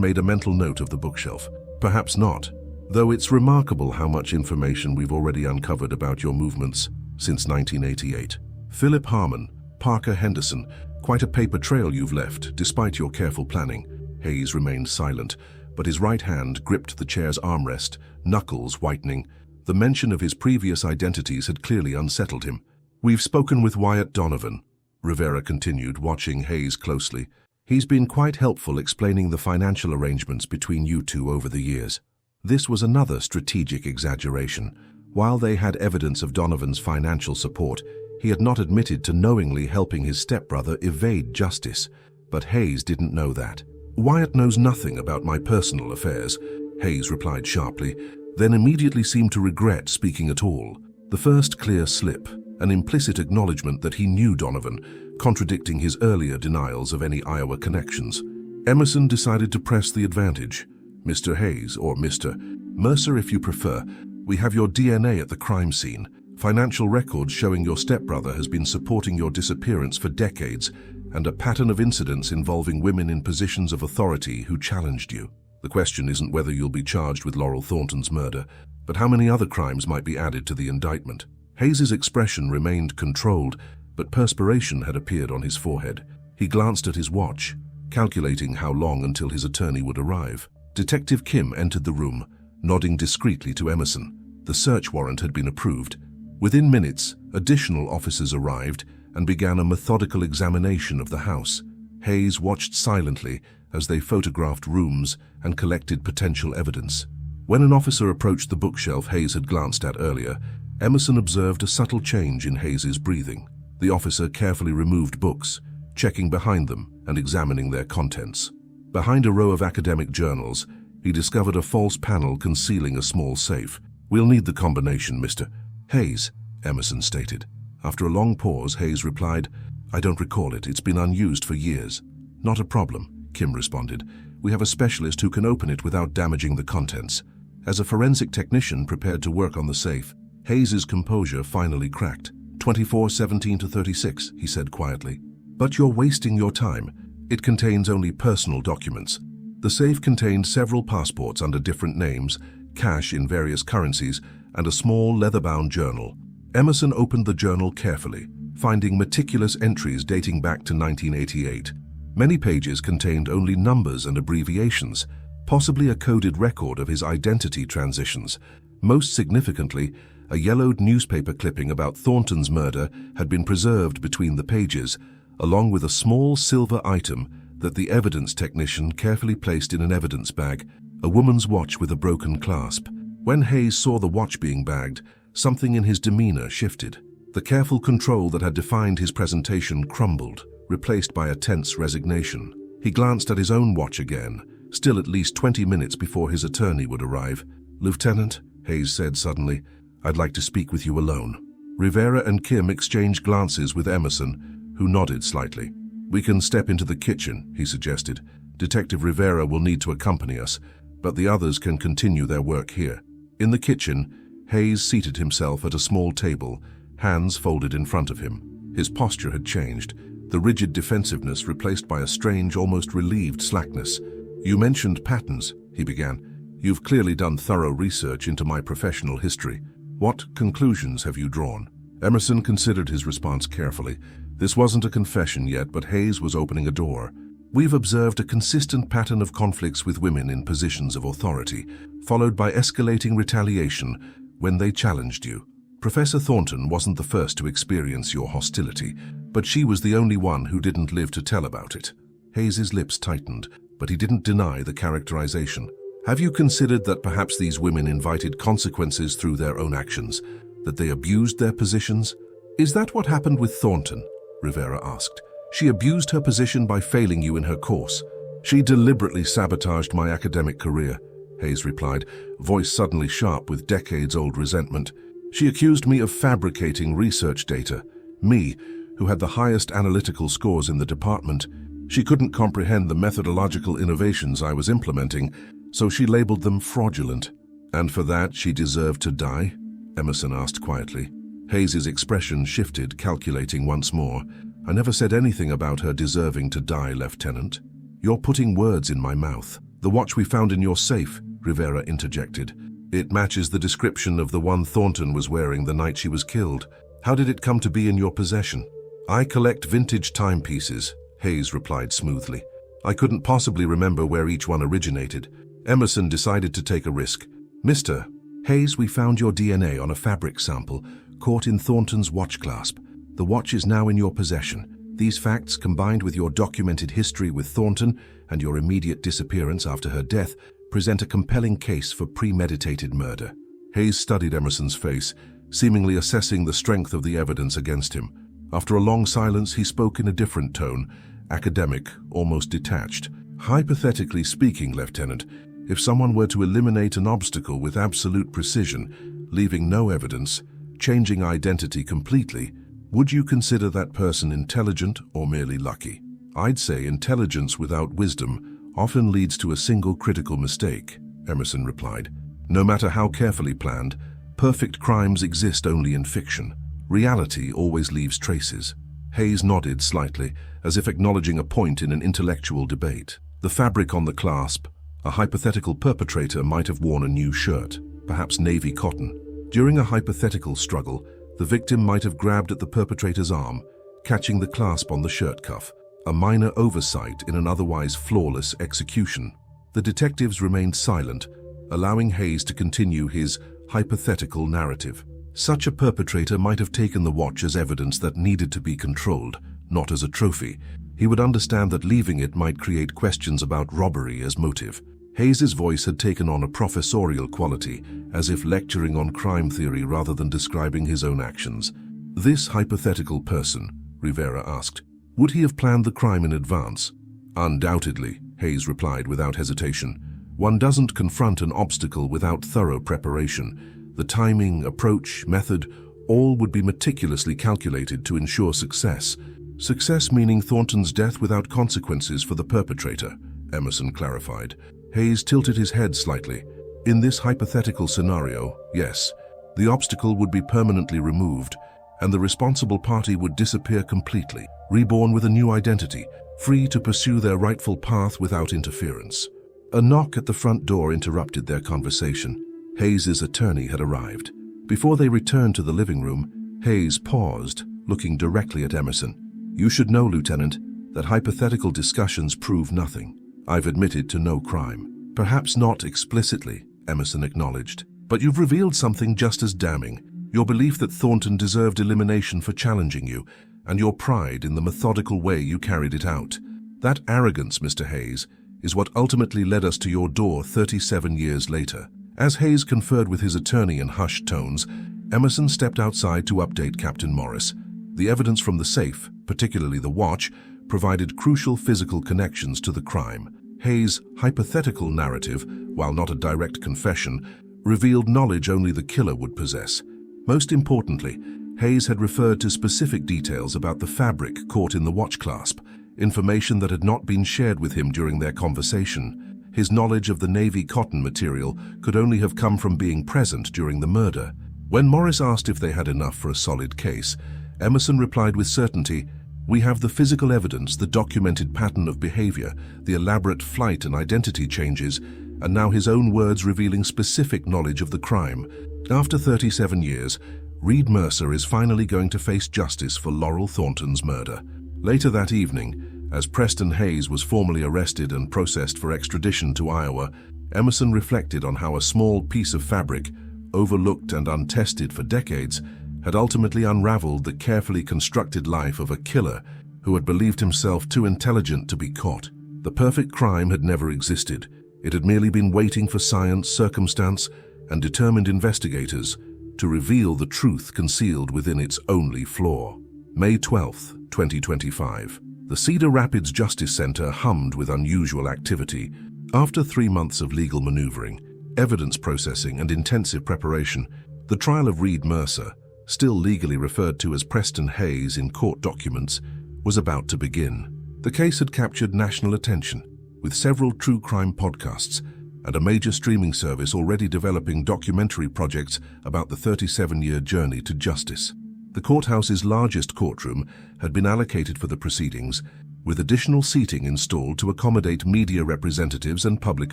[SPEAKER 1] made a mental note of the bookshelf. "Perhaps not, though it's remarkable how much information we've already uncovered about your movements since 1988. Philip Harmon, Parker Henderson, quite a paper trail you've left, despite your careful planning." Hayes remained silent, but his right hand gripped the chair's armrest, knuckles whitening. The mention of his previous identities had clearly unsettled him. "We've spoken with Wyatt Donovan," Rivera continued, watching Hayes closely. "He's been quite helpful explaining the financial arrangements between you two over the years." This was another strategic exaggeration. While they had evidence of Donovan's financial support, he had not admitted to knowingly helping his stepbrother evade justice. But Hayes didn't know that. "Wyatt knows nothing about my personal affairs," Hayes replied sharply, then immediately seemed to regret speaking at all. The first clear slip, an implicit acknowledgement that he knew Donovan, contradicting his earlier denials of any Iowa connections. Emerson decided to press the advantage. "Mr. Hayes, or Mr. Mercer if you prefer, we have your DNA at the crime scene. Financial records showing your stepbrother has been supporting your disappearance for decades, and a pattern of incidents involving women in positions of authority who challenged you. The question isn't whether you'll be charged with Laurel Thornton's murder, but how many other crimes might be added to the indictment." Hayes's expression remained controlled, but perspiration had appeared on his forehead. He glanced at his watch, calculating how long until his attorney would arrive. Detective Kim entered the room, nodding discreetly to Emerson. The search warrant had been approved. Within minutes, additional officers arrived and began a methodical examination of the house. Hayes watched silently as they photographed rooms and collected potential evidence. When an officer approached the bookshelf Hayes had glanced at earlier, Emerson observed a subtle change in Hayes's breathing. The officer carefully removed books, checking behind them and examining their contents. Behind a row of academic journals, he discovered a false panel concealing a small safe. "We'll need the combination, Mr. Hayes," Emerson stated. After a long pause, Hayes replied, "I don't recall it. It's been unused for years." "Not a problem," Kim responded. "We have a specialist who can open it without damaging the contents." As a forensic technician prepared to work on the safe, Hayes's composure finally cracked. 2417-36, he said quietly. "But you're wasting your time. It contains only personal documents." The safe contained several passports under different names, cash in various currencies, and a small leather-bound journal. Emerson opened the journal carefully, finding meticulous entries dating back to 1988. Many pages contained only numbers and abbreviations, possibly a coded record of his identity transitions. Most significantly, a yellowed newspaper clipping about Thornton's murder had been preserved between the pages, along with a small silver item that the evidence technician carefully placed in an evidence bag, a woman's watch with a broken clasp. When Hayes saw the watch being bagged, something in his demeanor shifted. The careful control that had defined his presentation crumbled, replaced by a tense resignation. He glanced at his own watch again, still at least 20 minutes before his attorney would arrive. "Lieutenant," Hayes said suddenly, "I'd like to speak with you alone." Rivera and Kim exchanged glances with Emerson, who nodded slightly. "We can step into the kitchen," he suggested. "Detective Rivera will need to accompany us, but the others can continue their work here." In the kitchen, Hayes seated himself at a small table, hands folded in front of him. His posture had changed, the rigid defensiveness replaced by a strange, almost relieved slackness. "You mentioned patterns," he began. "You've clearly done thorough research into my professional history. What conclusions have you drawn?" Emerson considered his response carefully. This wasn't a confession yet, but Hayes was opening a door. "We've observed a consistent pattern of conflicts with women in positions of authority, followed by escalating retaliation when they challenged you. Professor Thornton wasn't the first to experience your hostility, but she was the only one who didn't live to tell about it." Hayes's lips tightened, but he didn't deny the characterization. "Have you considered that perhaps these women invited consequences through their own actions, that they abused their positions?" "Is that what happened with Thornton?" Rivera asked. "She abused her position by failing you in her course." "She deliberately sabotaged my academic career," Hayes replied, voice suddenly sharp with decades-old resentment. "She accused me of fabricating research data. Me, who had the highest analytical scores in the department. She couldn't comprehend the methodological innovations I was implementing, so she labeled them fraudulent." "And for that she deserved to die?" Emerson asked quietly. Hayes's expression shifted, calculating once more. I never said anything about her deserving to die, Lieutenant. You're putting words in my mouth. The watch we found in your safe, Rivera interjected. It matches the description of the one Thornton was wearing the night she was killed. How did it come to be in your possession? I collect vintage timepieces, Hayes replied smoothly. I couldn't possibly remember where each one originated. Emerson decided to take a risk. Mr. Hayes, we found your DNA on a fabric sample caught in Thornton's watch clasp. The watch is now in your possession. These facts, combined with your documented history with Thornton and your immediate disappearance after her death, present a compelling case for premeditated murder. Hayes studied Emerson's face, seemingly assessing the strength of the evidence against him. After a long silence, he spoke in a different tone, academic, almost detached. Hypothetically speaking, Lieutenant, if someone were to eliminate an obstacle with absolute precision, leaving no evidence, changing identity completely, would you consider that person intelligent or merely lucky? I'd say intelligence without wisdom often leads to a single critical mistake, Emerson replied. No matter how carefully planned, perfect crimes exist only in fiction. Reality always leaves traces. Hayes nodded slightly, as if acknowledging a point in an intellectual debate. The fabric on the clasp. A hypothetical perpetrator might have worn a new shirt, perhaps navy cotton. During a hypothetical struggle, the victim might have grabbed at the perpetrator's arm, catching the clasp on the shirt cuff, a minor oversight in an otherwise flawless execution. The detectives remained silent, allowing Hayes to continue his hypothetical narrative. Such a perpetrator might have taken the watch as evidence that needed to be controlled, not as a trophy. He would understand that leaving it might create questions about robbery as motive. Hayes's voice had taken on a professorial quality, as if lecturing on crime theory rather than describing his own actions. This hypothetical person, Rivera asked, would he have planned the crime in advance? Undoubtedly, Hayes replied without hesitation. One doesn't confront an obstacle without thorough preparation. The timing, approach, method, all would be meticulously calculated to ensure success. Success meaning Thornton's death without consequences for the perpetrator, Emerson clarified. Hayes tilted his head slightly. In this hypothetical scenario, yes, the obstacle would be permanently removed, and the responsible party would disappear completely, reborn with a new identity, free to pursue their rightful path without interference. A knock at the front door interrupted their conversation. Hayes's attorney had arrived. Before they returned to the living room, Hayes paused, looking directly at Emerson. You should know, Lieutenant, that hypothetical discussions prove nothing. I've admitted to no crime. Perhaps not explicitly, Emerson acknowledged. But you've revealed something just as damning. Your belief that Thornton deserved elimination for challenging you, and your pride in the methodical way you carried it out. That arrogance, Mr. Hayes, is what ultimately led us to your door 37 years later. As Hayes conferred with his attorney in hushed tones, Emerson stepped outside to update Captain Morris. The evidence from the safe, particularly the watch, provided crucial physical connections to the crime. Hayes' hypothetical narrative, while not a direct confession, revealed knowledge only the killer would possess. Most importantly, Hayes had referred to specific details about the fabric caught in the watch clasp, information that had not been shared with him during their conversation. His knowledge of the navy cotton material could only have come from being present during the murder. When Morris asked if they had enough for a solid case, Emerson replied with certainty, "We have the physical evidence, the documented pattern of behavior, the elaborate flight and identity changes, and now his own words revealing specific knowledge of the crime. After 37 years, Reed Mercer is finally going to face justice for Laurel Thornton's murder." Later that evening, as Preston Hayes was formally arrested and processed for extradition to Iowa, Emerson reflected on how a small piece of fabric, overlooked and untested for decades, had ultimately unraveled the carefully constructed life of a killer who had believed himself too intelligent to be caught. The perfect crime had never existed. It had merely been waiting for science, circumstance, and determined investigators to reveal the truth concealed within its only flaw. May 12, 2025. The Cedar Rapids Justice Center hummed with unusual activity. After 3 months of legal maneuvering, evidence processing, and intensive preparation, the trial of Reed Mercer, still legally referred to as Preston Hayes in court documents, was about to begin. The case had captured national attention, with several true crime podcasts and a major streaming service already developing documentary projects about the 37-year journey to justice. The courthouse's largest courtroom had been allocated for the proceedings, with additional seating installed to accommodate media representatives and public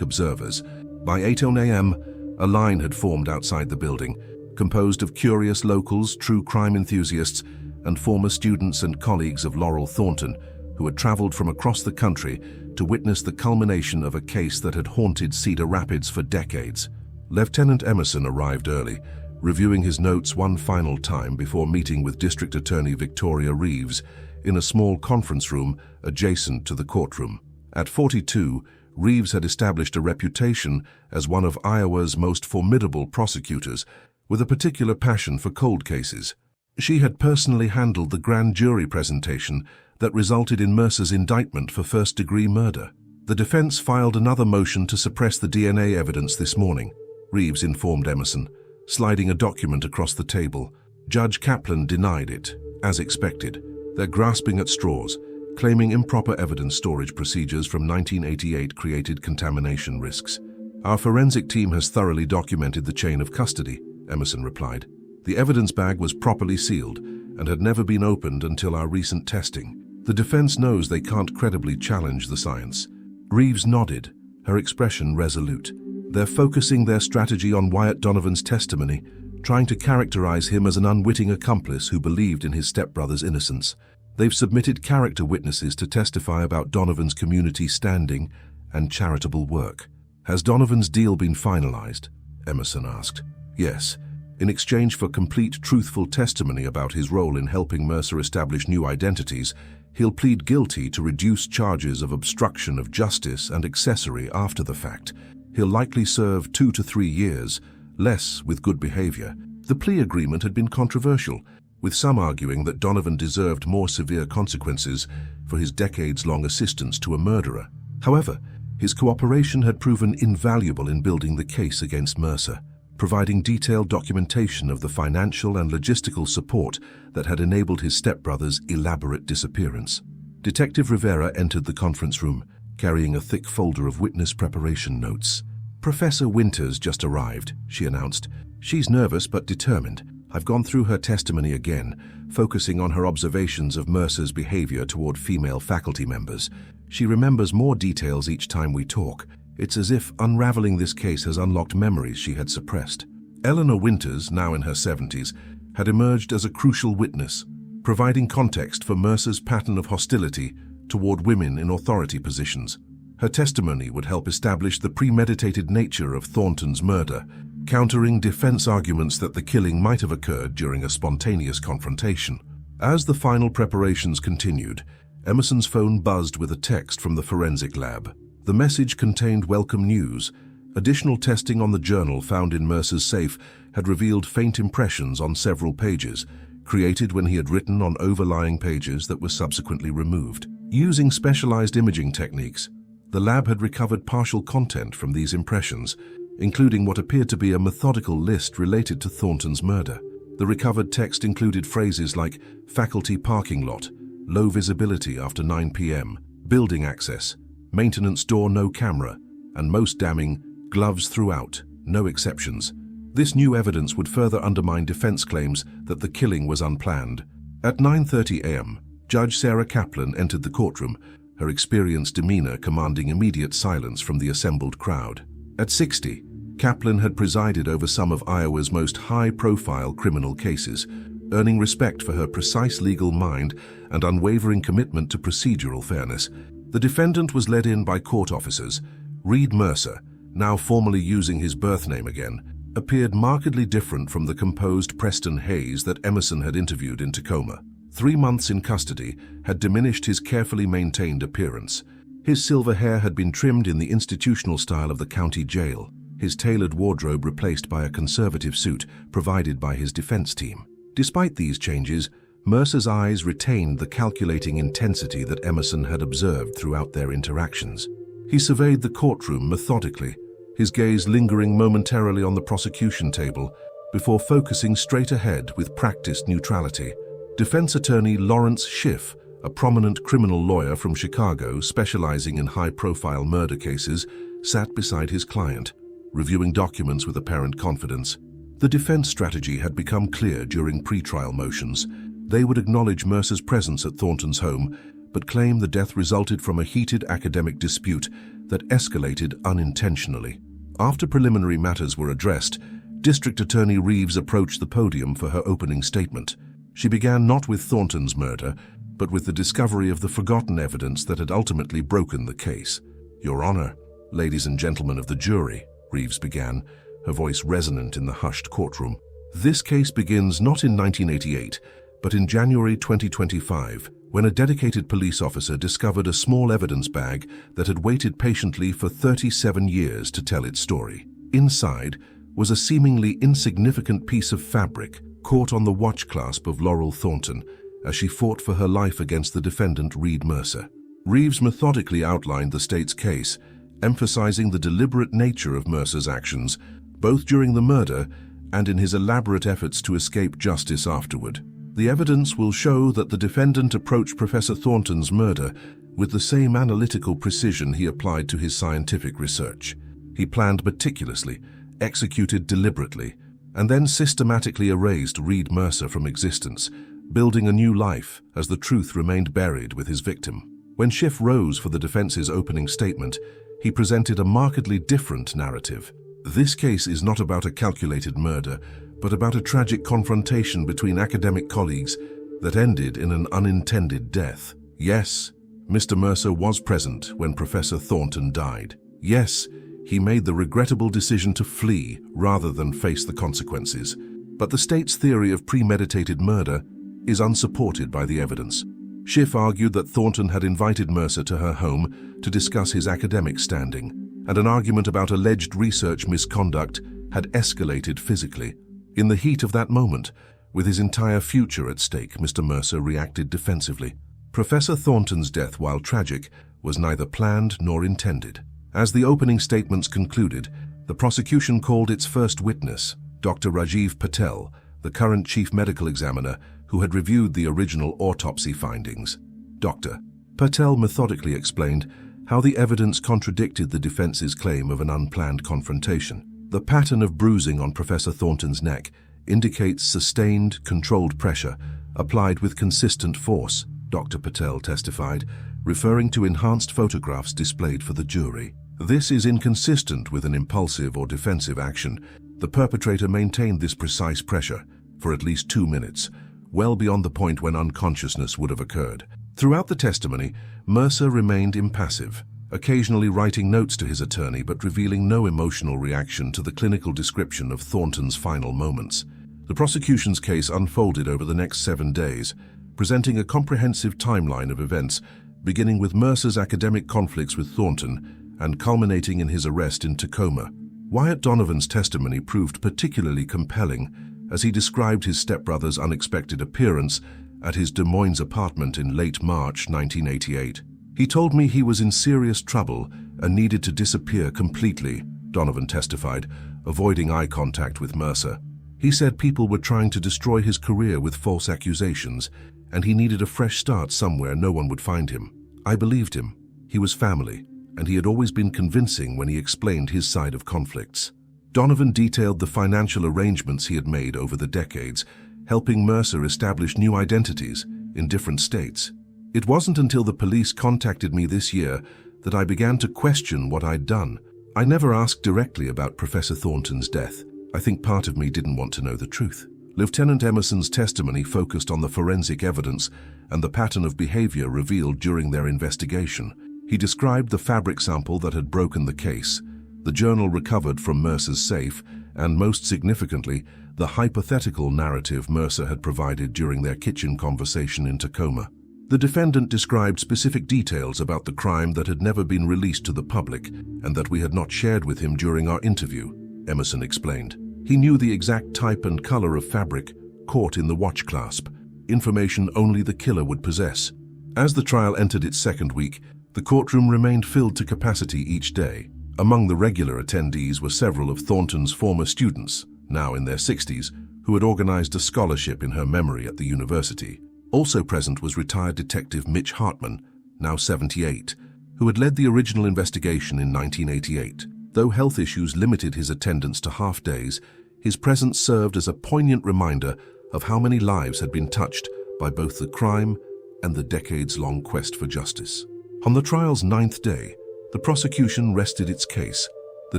[SPEAKER 1] observers. By 8:00 a.m., a line had formed outside the building, composed of curious locals, true crime enthusiasts, and former students and colleagues of Laurel Thornton, who had traveled from across the country to witness the culmination of a case that had haunted Cedar Rapids for decades. Lieutenant Emerson arrived early, reviewing his notes one final time before meeting with District Attorney Victoria Reeves in a small conference room adjacent to the courtroom. At 42, Reeves had established a reputation as one of Iowa's most formidable prosecutors, with a particular passion for cold cases. She had personally handled the grand jury presentation that resulted in Mercer's indictment for first-degree murder. The defense filed another motion to suppress the DNA evidence this morning, Reeves informed Emerson, sliding a document across the table. Judge Kaplan denied it, as expected. They're grasping at straws, claiming improper evidence storage procedures from 1988 created contamination risks. Our forensic team has thoroughly documented the chain of custody, Emerson replied. The evidence bag was properly sealed and had never been opened until our recent testing. The defense knows they can't credibly challenge the science. Reeves nodded, her expression resolute. They're focusing their strategy on Wyatt Donovan's testimony, trying to characterize him as an unwitting accomplice who believed in his stepbrother's innocence. They've submitted character witnesses to testify about Donovan's community standing and charitable work. Has Donovan's deal been finalized? Emerson asked. Yes. In exchange for complete, truthful testimony about his role in helping Mercer establish new identities, he'll plead guilty to reduced charges of obstruction of justice and accessory after the fact. He'll likely serve 2 to 3 years, less with good behavior. The plea agreement had been controversial, with some arguing that Donovan deserved more severe consequences for his decades-long assistance to a murderer. However, his cooperation had proven invaluable in building the case against Mercer, providing detailed documentation of the financial and logistical support that had enabled his stepbrother's elaborate disappearance. Detective Rivera entered the conference room, carrying a thick folder of witness preparation notes. Professor Winters just arrived, she announced. She's nervous but determined. I've gone through her testimony again, focusing on her observations of Mercer's behavior toward female faculty members. She remembers more details each time we talk. It's as if unraveling this case has unlocked memories she had suppressed. Eleanor Winters, now in her 70s, had emerged as a crucial witness, providing context for Mercer's pattern of hostility toward women in authority positions. Her testimony would help establish the premeditated nature of Thornton's murder, countering defense arguments that the killing might have occurred during a spontaneous confrontation. As the final preparations continued, Emerson's phone buzzed with a text from the forensic lab. The message contained welcome news. Additional testing on the journal found in Mercer's safe had revealed faint impressions on several pages, created when he had written on overlying pages that were subsequently removed. Using specialized imaging techniques, the lab had recovered partial content from these impressions, including what appeared to be a methodical list related to Thornton's murder. The recovered text included phrases like faculty parking lot, low visibility after 9 p.m., building access, maintenance door no camera, and most damning, gloves throughout, no exceptions. This new evidence would further undermine defense claims that the killing was unplanned. At 9:30 a.m., Judge Sarah Kaplan entered the courtroom, her experienced demeanor commanding immediate silence from the assembled crowd. At 60, Kaplan had presided over some of Iowa's most high-profile criminal cases, earning respect for her precise legal mind and unwavering commitment to procedural fairness. The defendant was led in by court officers. Reed Mercer, now formally using his birth name again, appeared markedly different from the composed Preston Hayes that Emerson had interviewed in Tacoma. 3 months in custody had diminished his carefully maintained appearance. His silver hair had been trimmed in the institutional style of the county jail, his tailored wardrobe replaced by a conservative suit provided by his defense team. Despite these changes, Mercer's eyes retained the calculating intensity that Emerson had observed throughout their interactions. He surveyed the courtroom methodically, his gaze lingering momentarily on the prosecution table before focusing straight ahead with practiced neutrality. Defense attorney Lawrence Schiff, a prominent criminal lawyer from Chicago specializing in high-profile murder cases, sat beside his client, reviewing documents with apparent confidence. The defense strategy had become clear during pre-trial motions. They would acknowledge Mercer's presence at Thornton's home, but claim the death resulted from a heated academic dispute that escalated unintentionally. After preliminary matters were addressed, District Attorney Reeves approached the podium for her opening statement. She began not with Thornton's murder, but with the discovery of the forgotten evidence that had ultimately broken the case. "Your Honor, ladies and gentlemen of the jury," Reeves began, her voice resonant in the hushed courtroom. "This case begins not in 1988, but in January 2025, when a dedicated police officer discovered a small evidence bag that had waited patiently for 37 years to tell its story. Inside was a seemingly insignificant piece of fabric caught on the watch clasp of Laurel Thornton as she fought for her life against the defendant Reed Mercer." Reeves methodically outlined the state's case, emphasizing the deliberate nature of Mercer's actions, both during the murder and in his elaborate efforts to escape justice afterward. "The evidence will show that the defendant approached Professor Thornton's murder with the same analytical precision he applied to his scientific research. He planned meticulously, executed deliberately, and then systematically erased Reed Mercer from existence, building a new life as the truth remained buried with his victim." When Schiff rose for the defense's opening statement, he presented a markedly different narrative. "This case is not about a calculated murder, but about a tragic confrontation between academic colleagues that ended in an unintended death. Yes, Mr. Mercer was present when Professor Thornton died. Yes, he made the regrettable decision to flee rather than face the consequences. But the state's theory of premeditated murder is unsupported by the evidence." Schiff argued that Thornton had invited Mercer to her home to discuss his academic standing, and an argument about alleged research misconduct had escalated physically. In the heat of that moment, with his entire future at stake, Mr. Mercer reacted defensively. Professor Thornton's death, while tragic, was neither planned nor intended. As the opening statements concluded, the prosecution called its first witness, Dr. Rajiv Patel, the current chief medical examiner who had reviewed the original autopsy findings. Dr. Patel methodically explained how the evidence contradicted the defense's claim of an unplanned confrontation. "The pattern of bruising on Professor Thornton's neck indicates sustained, controlled pressure applied with consistent force," Dr. Patel testified, referring to enhanced photographs displayed for the jury. "This is inconsistent with an impulsive or defensive action. The perpetrator maintained this precise pressure for at least 2 minutes, well beyond the point when unconsciousness would have occurred." Throughout the testimony, Mercer remained impassive, occasionally writing notes to his attorney but revealing no emotional reaction to the clinical description of Thornton's final moments. The prosecution's case unfolded over the next 7 days, presenting a comprehensive timeline of events, beginning with Mercer's academic conflicts with Thornton and culminating in his arrest in Tacoma. Wyatt Donovan's testimony proved particularly compelling as he described his stepbrother's unexpected appearance at his Des Moines apartment in late March 1988. "He told me he was in serious trouble and needed to disappear completely," Donovan testified, avoiding eye contact with Mercer. "He said people were trying to destroy his career with false accusations, and he needed a fresh start somewhere no one would find him. I believed him. He was family, and he had always been convincing when he explained his side of conflicts." Donovan detailed the financial arrangements he had made over the decades, helping Mercer establish new identities in different states. "It wasn't until the police contacted me this year that I began to question what I'd done. I never asked directly about Professor Thornton's death. I think part of me didn't want to know the truth." Lieutenant Emerson's testimony focused on the forensic evidence and the pattern of behavior revealed during their investigation. He described the fabric sample that had broken the case, the journal recovered from Mercer's safe, and most significantly, the hypothetical narrative Mercer had provided during their kitchen conversation in Tacoma. The defendant described specific details about the crime that had never been released to the public and that we had not shared with him during our interview, Emerson explained. He knew the exact type and color of fabric caught in the watch clasp, information only the killer would possess. As the trial entered its second week, the courtroom remained filled to capacity each day. Among the regular attendees were several of Thornton's former students, now in their 60s, who had organized a scholarship in her memory at the university. Also present was retired Detective Mitch Hartman, now 78, who had led the original investigation in 1988. Though health issues limited his attendance to half days, His presence served as a poignant reminder of how many lives had been touched by both the crime and the decades-long quest for justice. On the trial's 9th day, the prosecution rested its case. The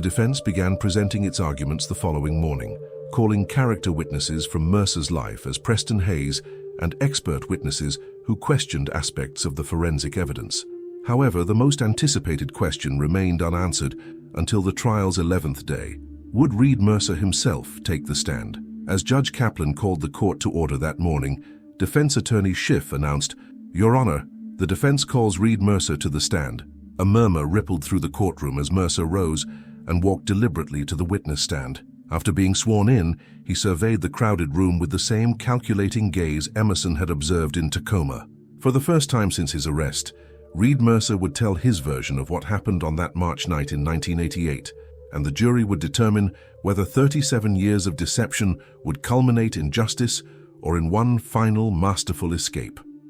[SPEAKER 1] defense began presenting its arguments the following morning, calling character witnesses from Mercer's life as Preston Hayes and expert witnesses who questioned aspects of the forensic evidence. However, the most anticipated question remained unanswered until the trial's 11th day. Would Reed Mercer himself take the stand? As Judge Kaplan called the court to order that morning, defense attorney Schiff announced, "Your Honor, the defense calls Reed Mercer to the stand." A murmur rippled through the courtroom as Mercer rose and walked deliberately to the witness stand. After being sworn in, he surveyed the crowded room with the same calculating gaze Emerson had observed in Tacoma. For the first time since his arrest, Reed Mercer would tell his version of what happened on that March night in 1988, and the jury would determine whether 37 years of deception would culminate in justice or in one final masterful escape.